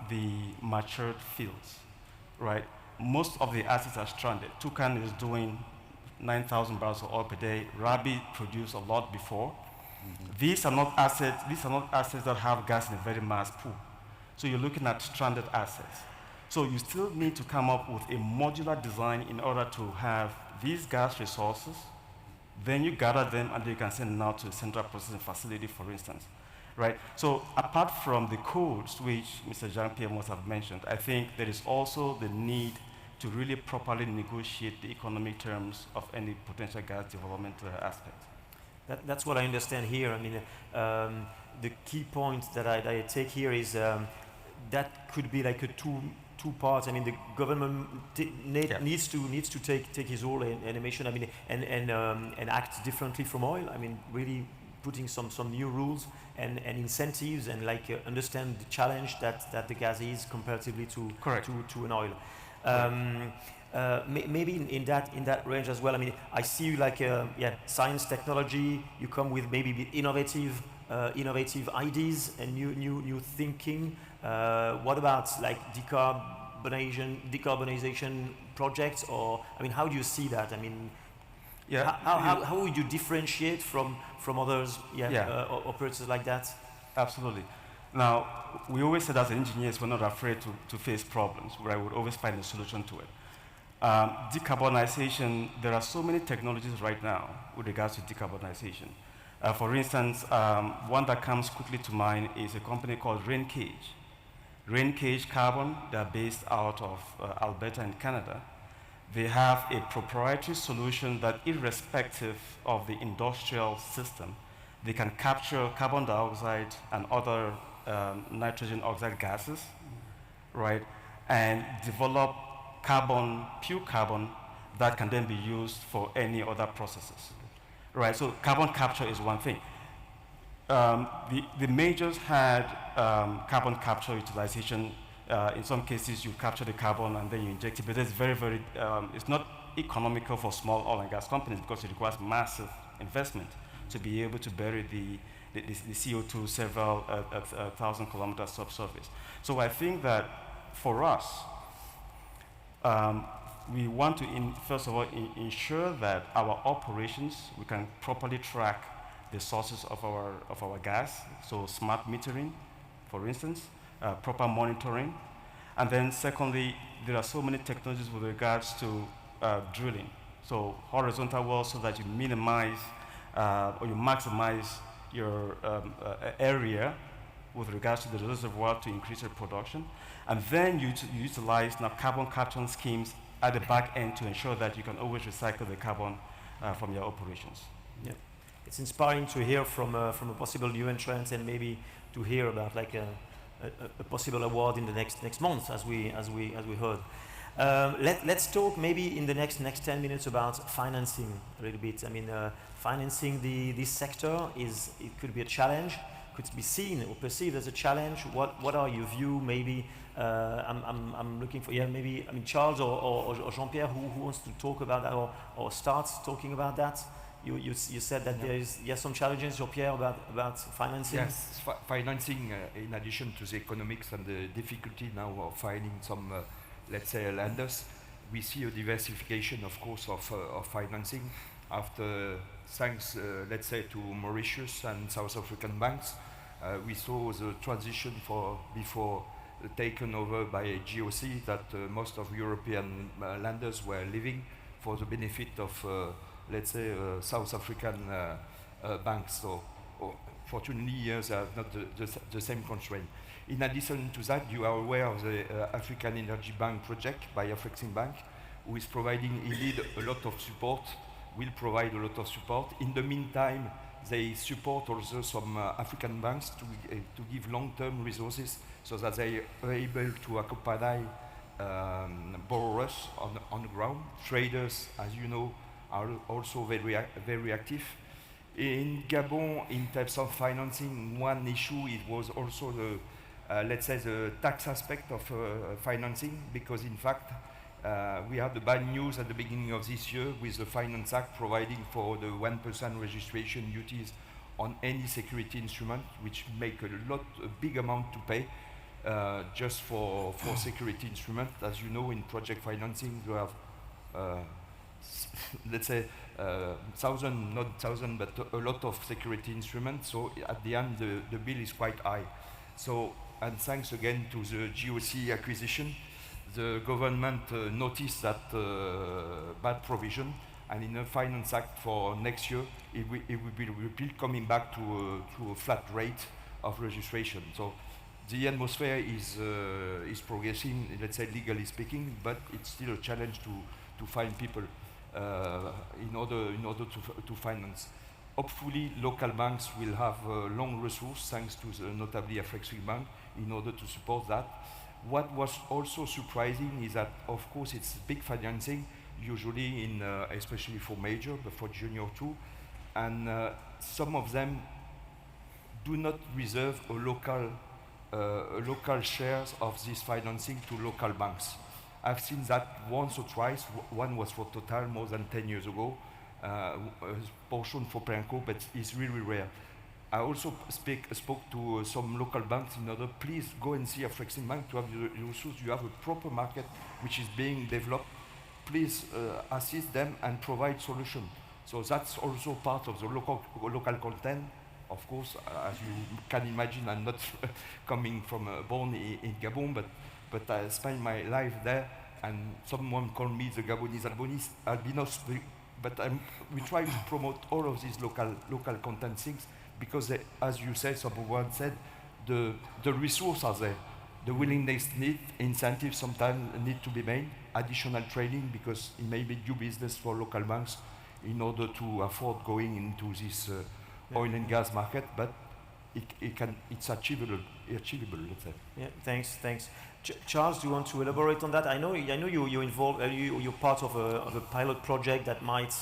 the matured fields, right, most of the assets are stranded. Toucan is doing 9,000 barrels of oil per day. Rabi produced a lot before. These are not assets that have gas in a very mass pool. So you're looking at stranded assets. So you still need to come up with a modular design in order to have these gas resources. Then you gather them and you can send them out to a central processing facility, for instance. Right? So apart from the codes, which Mr. Jean-Pierre must have mentioned, I think there is also the need to really properly negotiate the economic terms of any potential gas development aspect. That's what I understand here. I mean, the key point that I take here is that could be like a two parts. I mean, the government needs to take his role in animation. I mean, and act differently from oil. I mean, really putting some new rules and incentives and understand the challenge that the gas is comparatively to an oil. Maybe in that range as well. I mean, I see you science, technology. You come with maybe innovative ideas and new thinking. What about decarbonization projects? Or I mean, how do you see that? I mean, how would you differentiate from others operators like that? Absolutely. Now, we always said as engineers, we're not afraid to face problems, where I would always find a solution to it. Decarbonization, there are so many technologies right now with regards to decarbonization. For instance, one that comes quickly to mind is a company called Raincage. Raincage Carbon, they're based out of Alberta in Canada. They have a proprietary solution that, irrespective of the industrial system, they can capture carbon dioxide and other nitrogen oxide gases, right, and develop pure carbon that can then be used for any other processes, right? So carbon capture is one thing. The majors had carbon capture utilization. In some cases, you capture the carbon and then you inject it, but it's very, it's not economical for small oil and gas companies because it requires massive investment to be able to bury the CO2 several 1,000 kilometers subsurface. So I think that for us, we want to, first of all, ensure that our operations, we can properly track the sources of our gas, so smart metering, for instance, proper monitoring. And then secondly, there are so many technologies with regards to drilling. So horizontal wells so that you minimize or you maximize your area with regards to the reservoir to increase your production. And then you utilize now carbon capture schemes at the back end to ensure that you can always recycle the carbon from your operations. Yeah. It's inspiring to hear from a possible new entrant, and maybe to hear about like a possible award in the next month, as we heard. Let's talk maybe in the next 10 minutes about financing a little bit. I mean, financing this sector it could be a challenge, could be seen or perceived as a challenge. What are your view? Maybe I'm looking for maybe Charles or Jean-Pierre who wants to talk about that or starts talking about that. You said that there is some challenges, Jean-Pierre, about financing. Yes, financing in addition to the economics and the difficulty now of finding some, let's say, lenders. We see a diversification, of course, of financing after, thanks, let's say, to Mauritius and South African banks. We saw the transition before taken over by GOC that most of European lenders were leaving for the benefit of let's say, South African banks. So, fortunately, years are not the same constraint. In addition to that, you are aware of the African Energy Bank project by Upstream Bank, who is providing indeed a lot of support, will provide a lot of support. In the meantime, they support also some African banks to give long-term resources so that they are able to accompany borrowers on the ground. Traders, as you know, are also very active. In Gabon, in terms of financing, one issue, it was also the, let's say, the tax aspect of financing, because in fact, we had the bad news at the beginning of this year with the Finance Act providing for the 1% registration duties on any security instrument, which make a big amount to pay just for security instrument. As you know, in project financing, you have let's say, not thousand, but a lot of security instruments. So at the end, the bill is quite high. So, and thanks again to the GOC acquisition, the government noticed that bad provision, and in the Finance Act for next year, it will be repealed, coming back to a flat rate of registration. So the atmosphere is progressing, let's say, legally speaking, but it's still a challenge to find people in order to finance. Hopefully, local banks will have long resource, thanks to the notably Upstream Bank, in order to support that. What was also surprising is that, of course, it's big financing, usually in, especially for major, but for junior too, and some of them do not reserve a local shares of this financing to local banks. I've seen that once or twice. One was for Total more than 10 years ago, a portion for Perenco, but it's really rare. I also spoke to some local banks in order, please go and see Upstream Bank to have the resources. You have a proper market which is being developed. Please assist them and provide solution. So that's also part of the local content. Of course, as you can imagine, I'm not coming from born in Gabon, but I spent my life there, and someone called me the Gabonese albinos, but we try to promote all of these local content things, because they, as you said, someone said, the resources are there. The willingness incentives sometimes need to be made, additional training, because it may be new business for local banks in order to afford going into this oil and gas market, but it's achievable, let's say. Yeah, thanks. Charles, do you want to elaborate on that? I know you're involved. You're part of a pilot project that might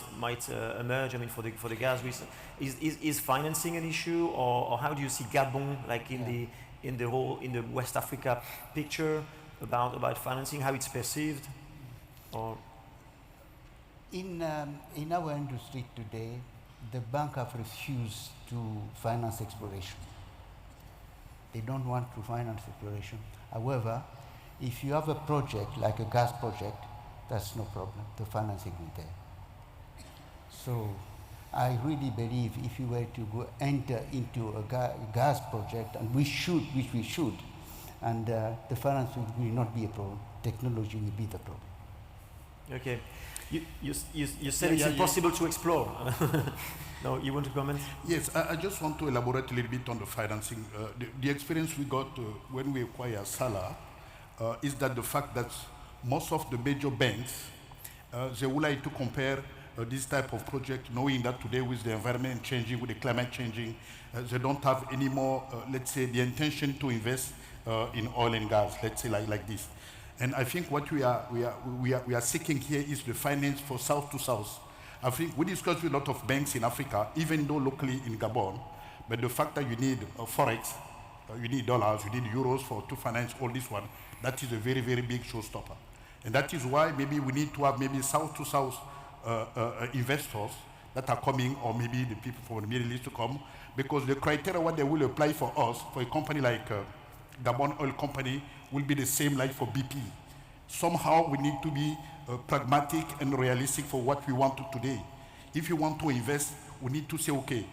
emerge. I mean, for the gas reason, is financing an issue, or how do you see Gabon, like in the West Africa picture about financing, how it's perceived, or? In our industry today, the bank have refused to finance exploration. They don't want to finance exploration. However, if you have a project like a gas project, that's no problem. The financing will be there. So I really believe if you were to go enter into a gas project, and which we should, and the finance will not be a problem. Technology will be the problem. Okay. You said it's impossible to explore. No, you want to comment? Yes, I just want to elaborate a little bit on the financing. The experience we got when we acquired Assala is that the fact that most of the major banks, they would like to compare this type of project, knowing that today with the environment changing, with the climate changing, they don't have any more, let's say, the intention to invest in oil and gas, let's say like this. And I think what we are seeking here is the finance for south to south. I think we discussed with a lot of banks in Africa, even though locally in Gabon, but the fact that you need forex, you need dollars, you need euros to finance all this one, that is a very, very big showstopper. And that is why maybe we need to have maybe south to south investors that are coming, or maybe the people from the Middle East to come, because the criteria what they will apply for us, for a company like Gabon Oil Company, will be the same like for BP. Somehow we need to be pragmatic and realistic for what we want to today. If you want to invest, we need to say, okay,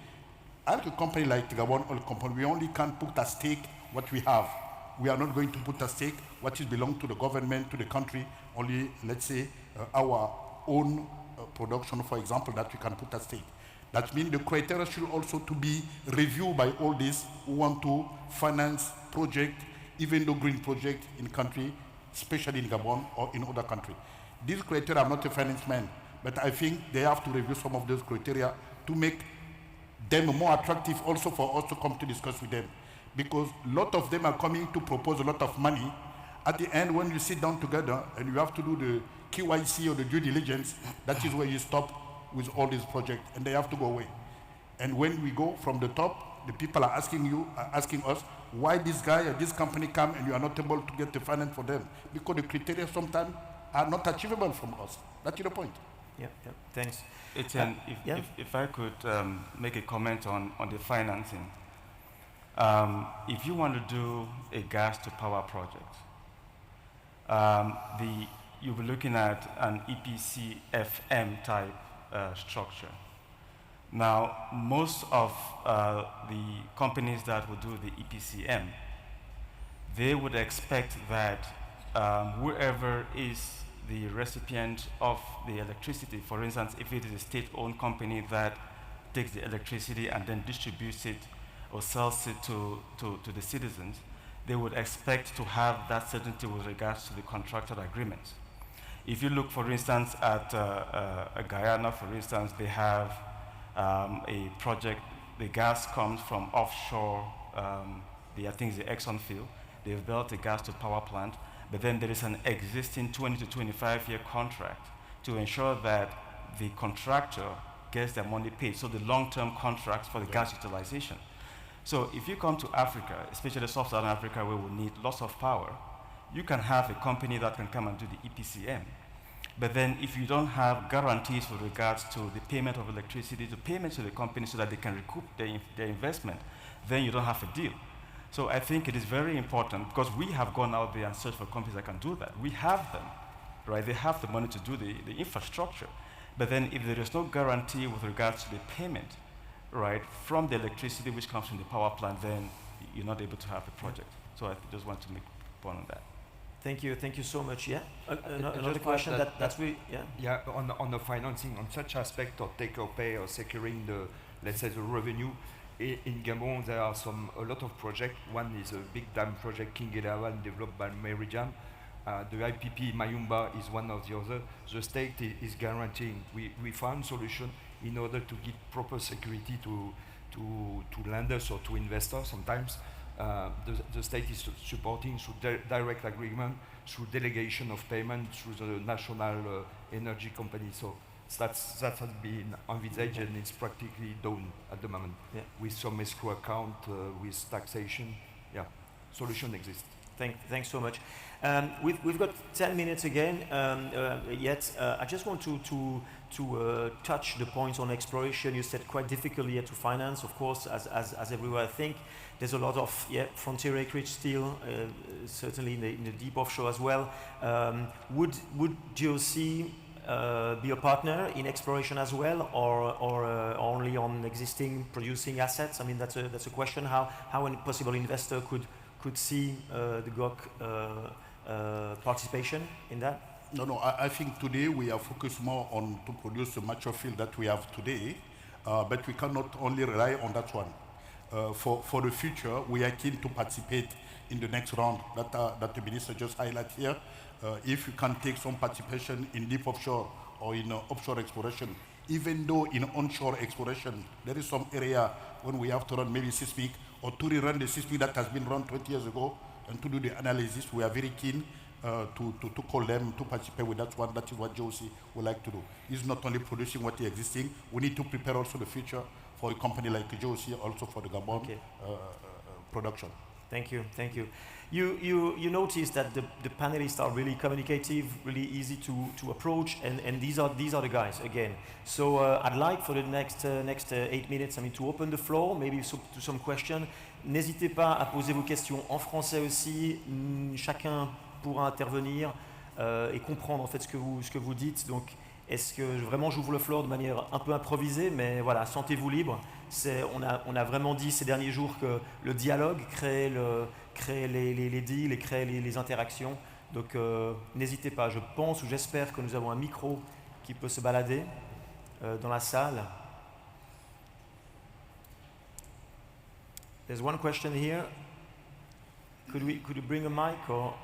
as a company like Gabon Oil Company, we only can put at stake what we have. We are not going to put at stake what is belong to the government, to the country, only, let's say, our own production, for example, that we can put at stake. That means the criteria should also to be reviewed by all these who want to finance project, even the green project in country, especially in Gabon or in other countries. These criteria, I'm not a finance man, but I think they have to review some of those criteria to make them more attractive also for us to come to discuss with them. Because a lot of them are coming to propose a lot of money. At the end, when you sit down together and you have to do the KYC or the due diligence, that is where you stop with all these projects and they have to go away. And when we go from the top, the people are asking us, why this guy or this company come and you are not able to get the finance for them? Because the criteria sometimes are not achievable from us. That's the point. Yeah, thanks. Etienne, if I could make a comment on the financing. If you want to do a gas to power project, you'll be looking at an EPC-FM type structure. Now, most of the companies that will do the EPCM, they would expect that whoever is the recipient of the electricity, for instance, if it is a state-owned company that takes the electricity and then distributes it or sells it to the citizens, they would expect to have that certainty with regards to the contractual agreements. If you look, for instance, at Guyana, for instance, they have a project, the gas comes from offshore, I think it's the Exxon field. They've built a gas to power plant, but then there is an existing 20 to 25 year contract to ensure that the contractor gets their money paid, so the long-term contracts for the gas utilization. So if you come to Africa, especially sub-Saharan Africa, where we need lots of power, you can have a company that can come and do the EPCM. But then if you don't have guarantees with regards to the payment of electricity, the payment to the company so that they can recoup their investment, then you don't have a deal. So I think it is very important, because we have gone out there and searched for companies that can do that. We have them, right? They have the money to do the infrastructure. But then if there is no guarantee with regards to the payment, right, from the electricity which comes from the power plant, then you're not able to have a project. So I just want to make a point on that. Thank you so much. Yeah, another question that's really, yeah. Yeah, on the financing, on such aspect of take or pay or securing the, let's say, the revenue, in Gabon there are a lot of projects. One is a big dam project, King Eleven, developed by Meridian. The IPP Mayumba is one of the other. The state is guaranteeing. We found solution in order to give proper security to lenders or to investors. Sometimes the state is supporting through direct agreement, through delegation of payment, through the national energy company. So that has been envisaged and it's practically done at the moment, with some escrow account, with taxation. Yeah, solution exists. Thanks so much. We've got 10 minutes again yet. I just want to touch the points on exploration. You said quite difficult yet to finance, of course, as everywhere. I think there's a lot of frontier acreage still, certainly in the deep offshore as well. Would GOC be a partner in exploration as well, or only on existing producing assets? I mean, that's a question. How a possible investor could see the GOC participation in that? No, I think today we are focused more on to produce the mature field that we have today, but we cannot only rely on that one. For the future, we are keen to participate in the next round that the minister just highlighted here. If you can take some participation in deep offshore or in offshore exploration, even though in onshore exploration, there is some area when we have to run maybe seismic or to rerun the seismic that has been run 20 years ago and to do the analysis, we are very keen to call them to participate with that one. That is what GOC would like to do. It's not only producing what is existing, we need to prepare also the future for a company like GOC, also for the Gabon production. Thank you. You notice that the panelists are really communicative, really easy to approach, and these are the guys again. So I'd like for the next 8 minutes, to open the floor, maybe to some questions. N'hésitez pas à poser vos questions en français aussi. Chacun pourra intervenir et comprendre en fait ce que vous dites. Donc, est-ce que vraiment j'ouvre le floor de manière un peu improvisée, mais voilà, sentez-vous libre. On a vraiment dit ces derniers jours que le dialogue crée les deals et crée les interactions. Donc n'hésitez pas, je pense ou j'espère que nous avons un micro qui peut se balader dans la salle. There's one question here. Could you bring a mic or...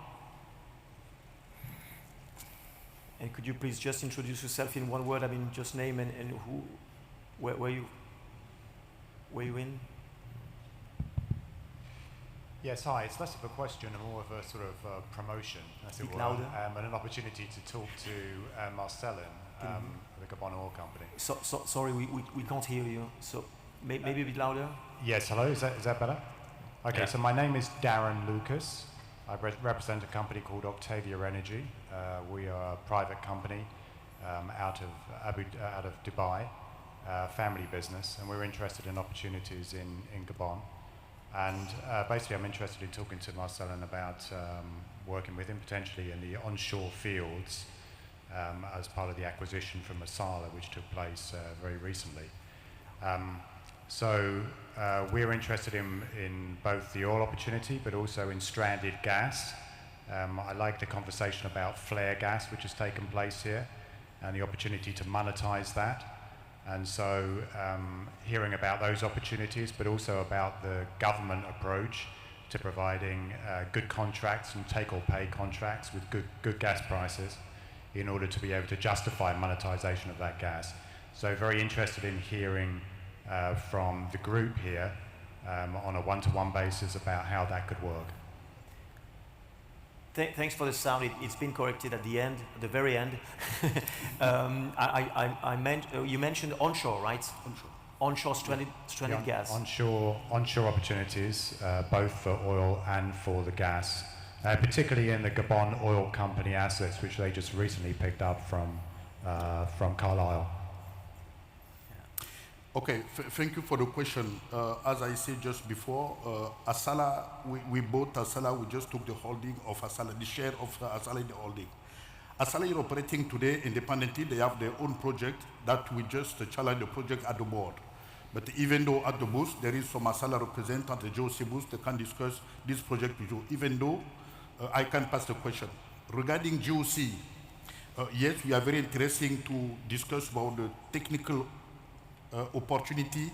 And could you please just introduce yourself in one word? Just name and who, where you in? Yes, hi. It's less of a question and more of a sort of promotion, as it were, and an opportunity to talk to Marcellin, the Gabon Oil Company. Sorry, we can't hear you. So maybe a bit louder. Yes, hello. Is that better? Okay. Yeah. So my name is Darren Lucas. I represent a company called Octavia Energy. We are a private company out of Dubai, family business, and we're interested in opportunities in Gabon. And basically, I'm interested in talking to Marcellin about working with him potentially in the onshore fields as part of the acquisition from Assala, which took place very recently. So we're interested in both the oil opportunity, but also in stranded gas. I like the conversation about flare gas, which has taken place here, and the opportunity to monetize that. And so hearing about those opportunities, but also about the government approach to providing good contracts and take-or-pay contracts with good gas prices in order to be able to justify monetization of that gas. So very interested in hearing from the group here on a one-to-one basis about how that could work. Thanks for the sound. It's been corrected at the very end. You mentioned onshore, right? Onshore stranded gas. Onshore opportunities, both for oil and for the gas, particularly in the Gabon Oil Company assets, which they just recently picked up from Carlyle. Okay, thank you for the question. As I said just before, Assala, we bought Assala, we just took the holding of Assala, the share of Assala in the holding. Assala is operating today independently. They have their own project that we just challenge the project at the board. But even though at the booth, there is some Assala representative, the GOC booth, they can discuss this project with you. Even though I can pass the question. Regarding GOC, yes, we are very interested to discuss about the technical opportunity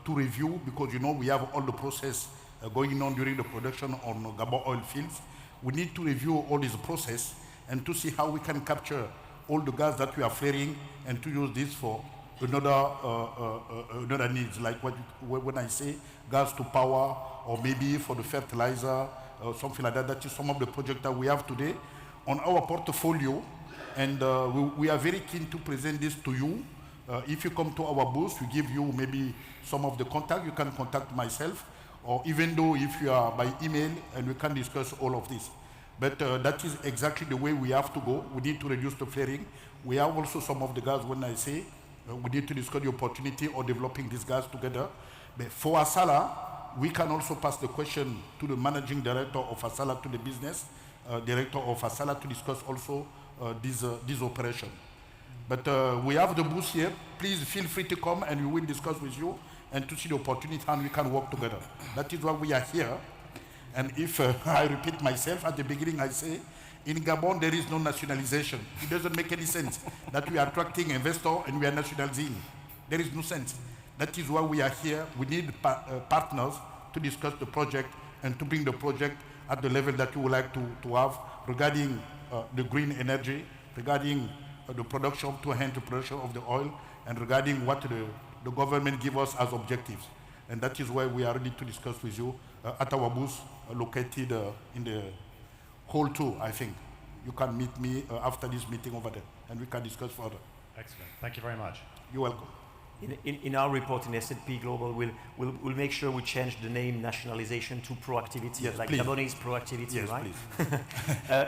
to review, because we have all the process going on during the production on Gabon oil fields. We need to review all this process and to see how we can capture all the gas that we are flaring and to use this for another needs, like when I say gas to power, or maybe for the fertilizer, something like that. That is some of the projects that we have today on our portfolio, and we are very keen to present this to you. If you come to our booth, we give you maybe some of the contact. You can contact myself, or even though if you are by email and we can discuss all of this. But that is exactly the way we have to go. We need to reduce the flaring. We have also some of the gas, when I say we need to discuss the opportunity of developing this gas together. But for Assala, we can also pass the question to the managing director of Assala, to the business director of Assala, to discuss also this operation. But we have the booth here. Please feel free to come and we will discuss with you and to see the opportunity and we can work together. That is why we are here. And if I repeat myself, at the beginning I say, in Gabon there is no nationalization. It doesn't make any sense that we are attracting investors and we are nationalizing. There is no sense. That is why we are here. We need partners to discuss the project and to bring the project at the level that we would like to have regarding the green energy, regarding the production, to enhance the production of the oil, and regarding what the government gives us as objectives. And that is why we are ready to discuss with you at our booth located in the hall 2, I think. You can meet me after this meeting over there, and we can discuss further. Excellent. Thank you very much. You're welcome. In our report in S&P Global, we'll make sure we change the name nationalization to proactivity, yes, like please. Gabonese proactivity, yes, right?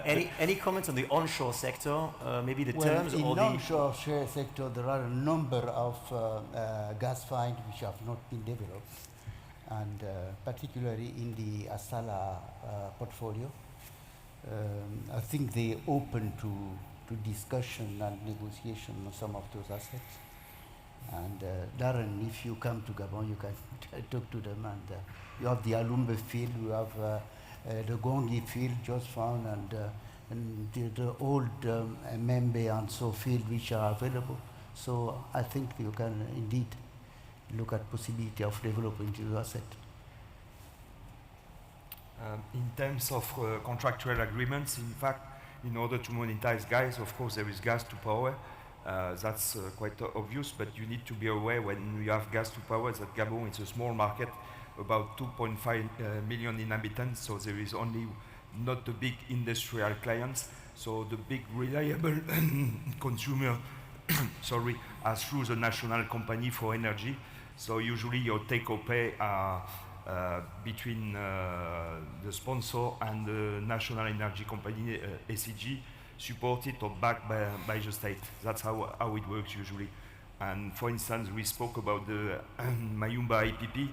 Please. Any comments on the onshore sector? Maybe the terms in or the onshore sector, there are a number of gas finds which have not been developed, and particularly in the Assala portfolio. I think they open to discussion and negotiation on some of those assets. And Darren, if you come to Gabon, you can talk to them. And you have the Alumbe field, you have the Gongi field just found, and the old Membe and so field which are available. So I think you can indeed look at possibility of developing the asset. In terms of contractual agreements, in fact, in order to monetize gas, of course, there is gas to power. That's quite obvious, but you need to be aware when you have gas to power that Gabon is a small market, about 2.5 million inhabitants, so there is only not the big industrial clients. So the big reliable consumer are through the national company for energy. So usually your take-or-pay are between the sponsor and the national energy company, ACG, supported or backed by the state. That's how it works usually. And for instance, we spoke about the Mayumba IPP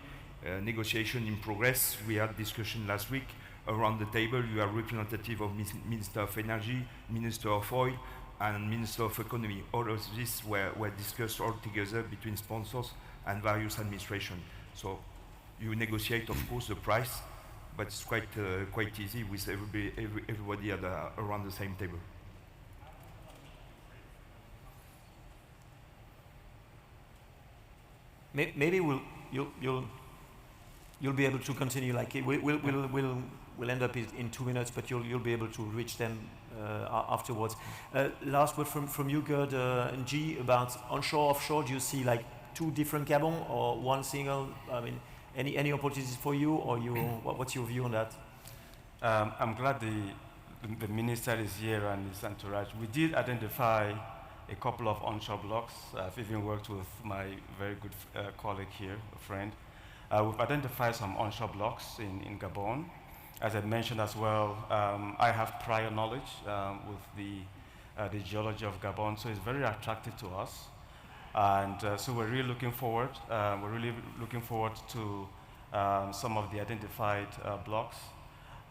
negotiation in progress. We had discussion last week. Around the table, you are representative of Minister of Energy, Minister of Oil, and Minister of Economy. All of this were discussed all together between sponsors and various administrations. So you negotiate, of course, the price, but it's quite easy with everybody around the same table. Maybe you'll be able to continue. Like we'll end up in 2 minutes, but you'll be able to reach them afterwards. Last word from you, Gerd and G, about onshore, offshore. Do you see like two different Gabon or one single? I mean, any opportunities for you, or what's your view on that? I'm glad the minister is here and his entourage. We did identify a couple of onshore blocks. I've even worked with my very good colleague here, a friend. We've identified some onshore blocks in Gabon. As I mentioned as well, I have prior knowledge with the geology of Gabon, so it's very attractive to us. And so we're really looking forward. To some of the identified blocks,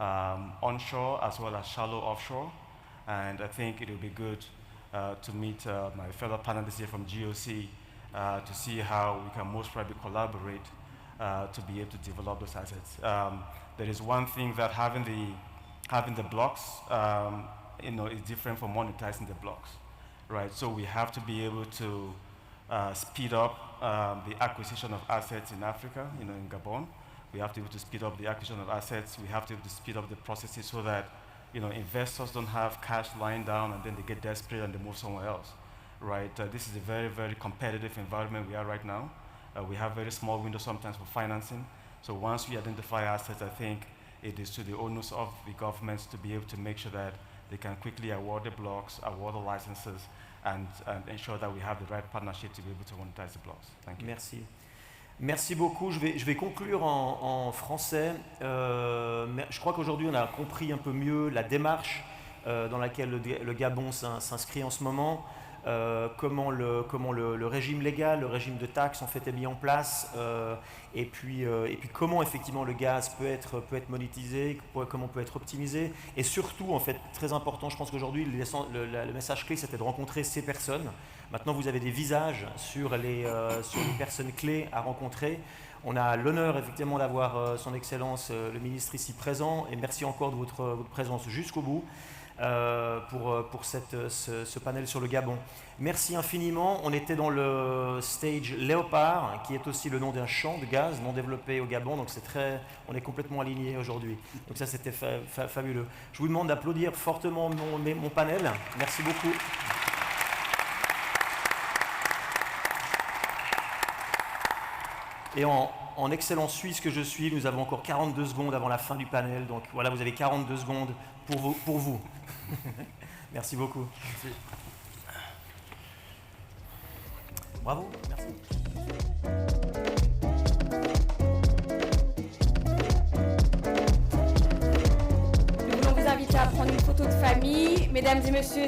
onshore as well as shallow offshore. And I think it will be good to meet my fellow panelists here from GOC to see how we can most probably collaborate to be able to develop those assets. There is one thing that having the blocks, is different from monetizing the blocks, right? So we have to be able to speed up the acquisition of assets in Africa, in Gabon. We have to be able to speed up the acquisition of assets. We have to be able to speed up the processes so that investors don't have cash lying down and then they get desperate and they move somewhere else, right? This is a very, very competitive environment we are right now. We have very small windows sometimes for financing. So once we identify assets, I think it is to the onus of the governments to be able to make sure that they can quickly award the blocks, award the licenses, and ensure that we have the right partnership to be able to monetize the blocks. Thank you. Merci. Merci beaucoup. Je vais conclure en français. Je crois qu'aujourd'hui, on a compris un peu mieux la démarche dans laquelle le Gabon s'inscrit en ce moment, comment le régime légal, le régime de taxes en fait est mis en place, et puis comment effectivement le gaz peut être monétisé, comment peut être optimisé, et surtout, en fait, très important, je pense qu'aujourd'hui, le message clé, c'était de rencontrer ces personnes. Maintenant, vous avez des visages sur les personnes clés à rencontrer. On a l'honneur, effectivement, d'avoir son Excellence, le ministre ici présent, et merci encore de votre présence jusqu'au bout pour ce panel sur le Gabon. Merci infiniment. On était dans le stage Léopard, qui est aussi le nom d'un champ de gaz non développé au Gabon, donc on est complètement alignés aujourd'hui. Donc ça, c'était fabuleux. Je vous demande d'applaudir fortement mon panel. Merci beaucoup. Et en excellent suisse que je suis, nous avons encore 42 secondes avant la fin du panel. Donc voilà, vous avez 42 secondes pour vous. Merci beaucoup. Merci. Bravo, merci. Nous voulons vous inviter à prendre une photo de famille. Mesdames et messieurs,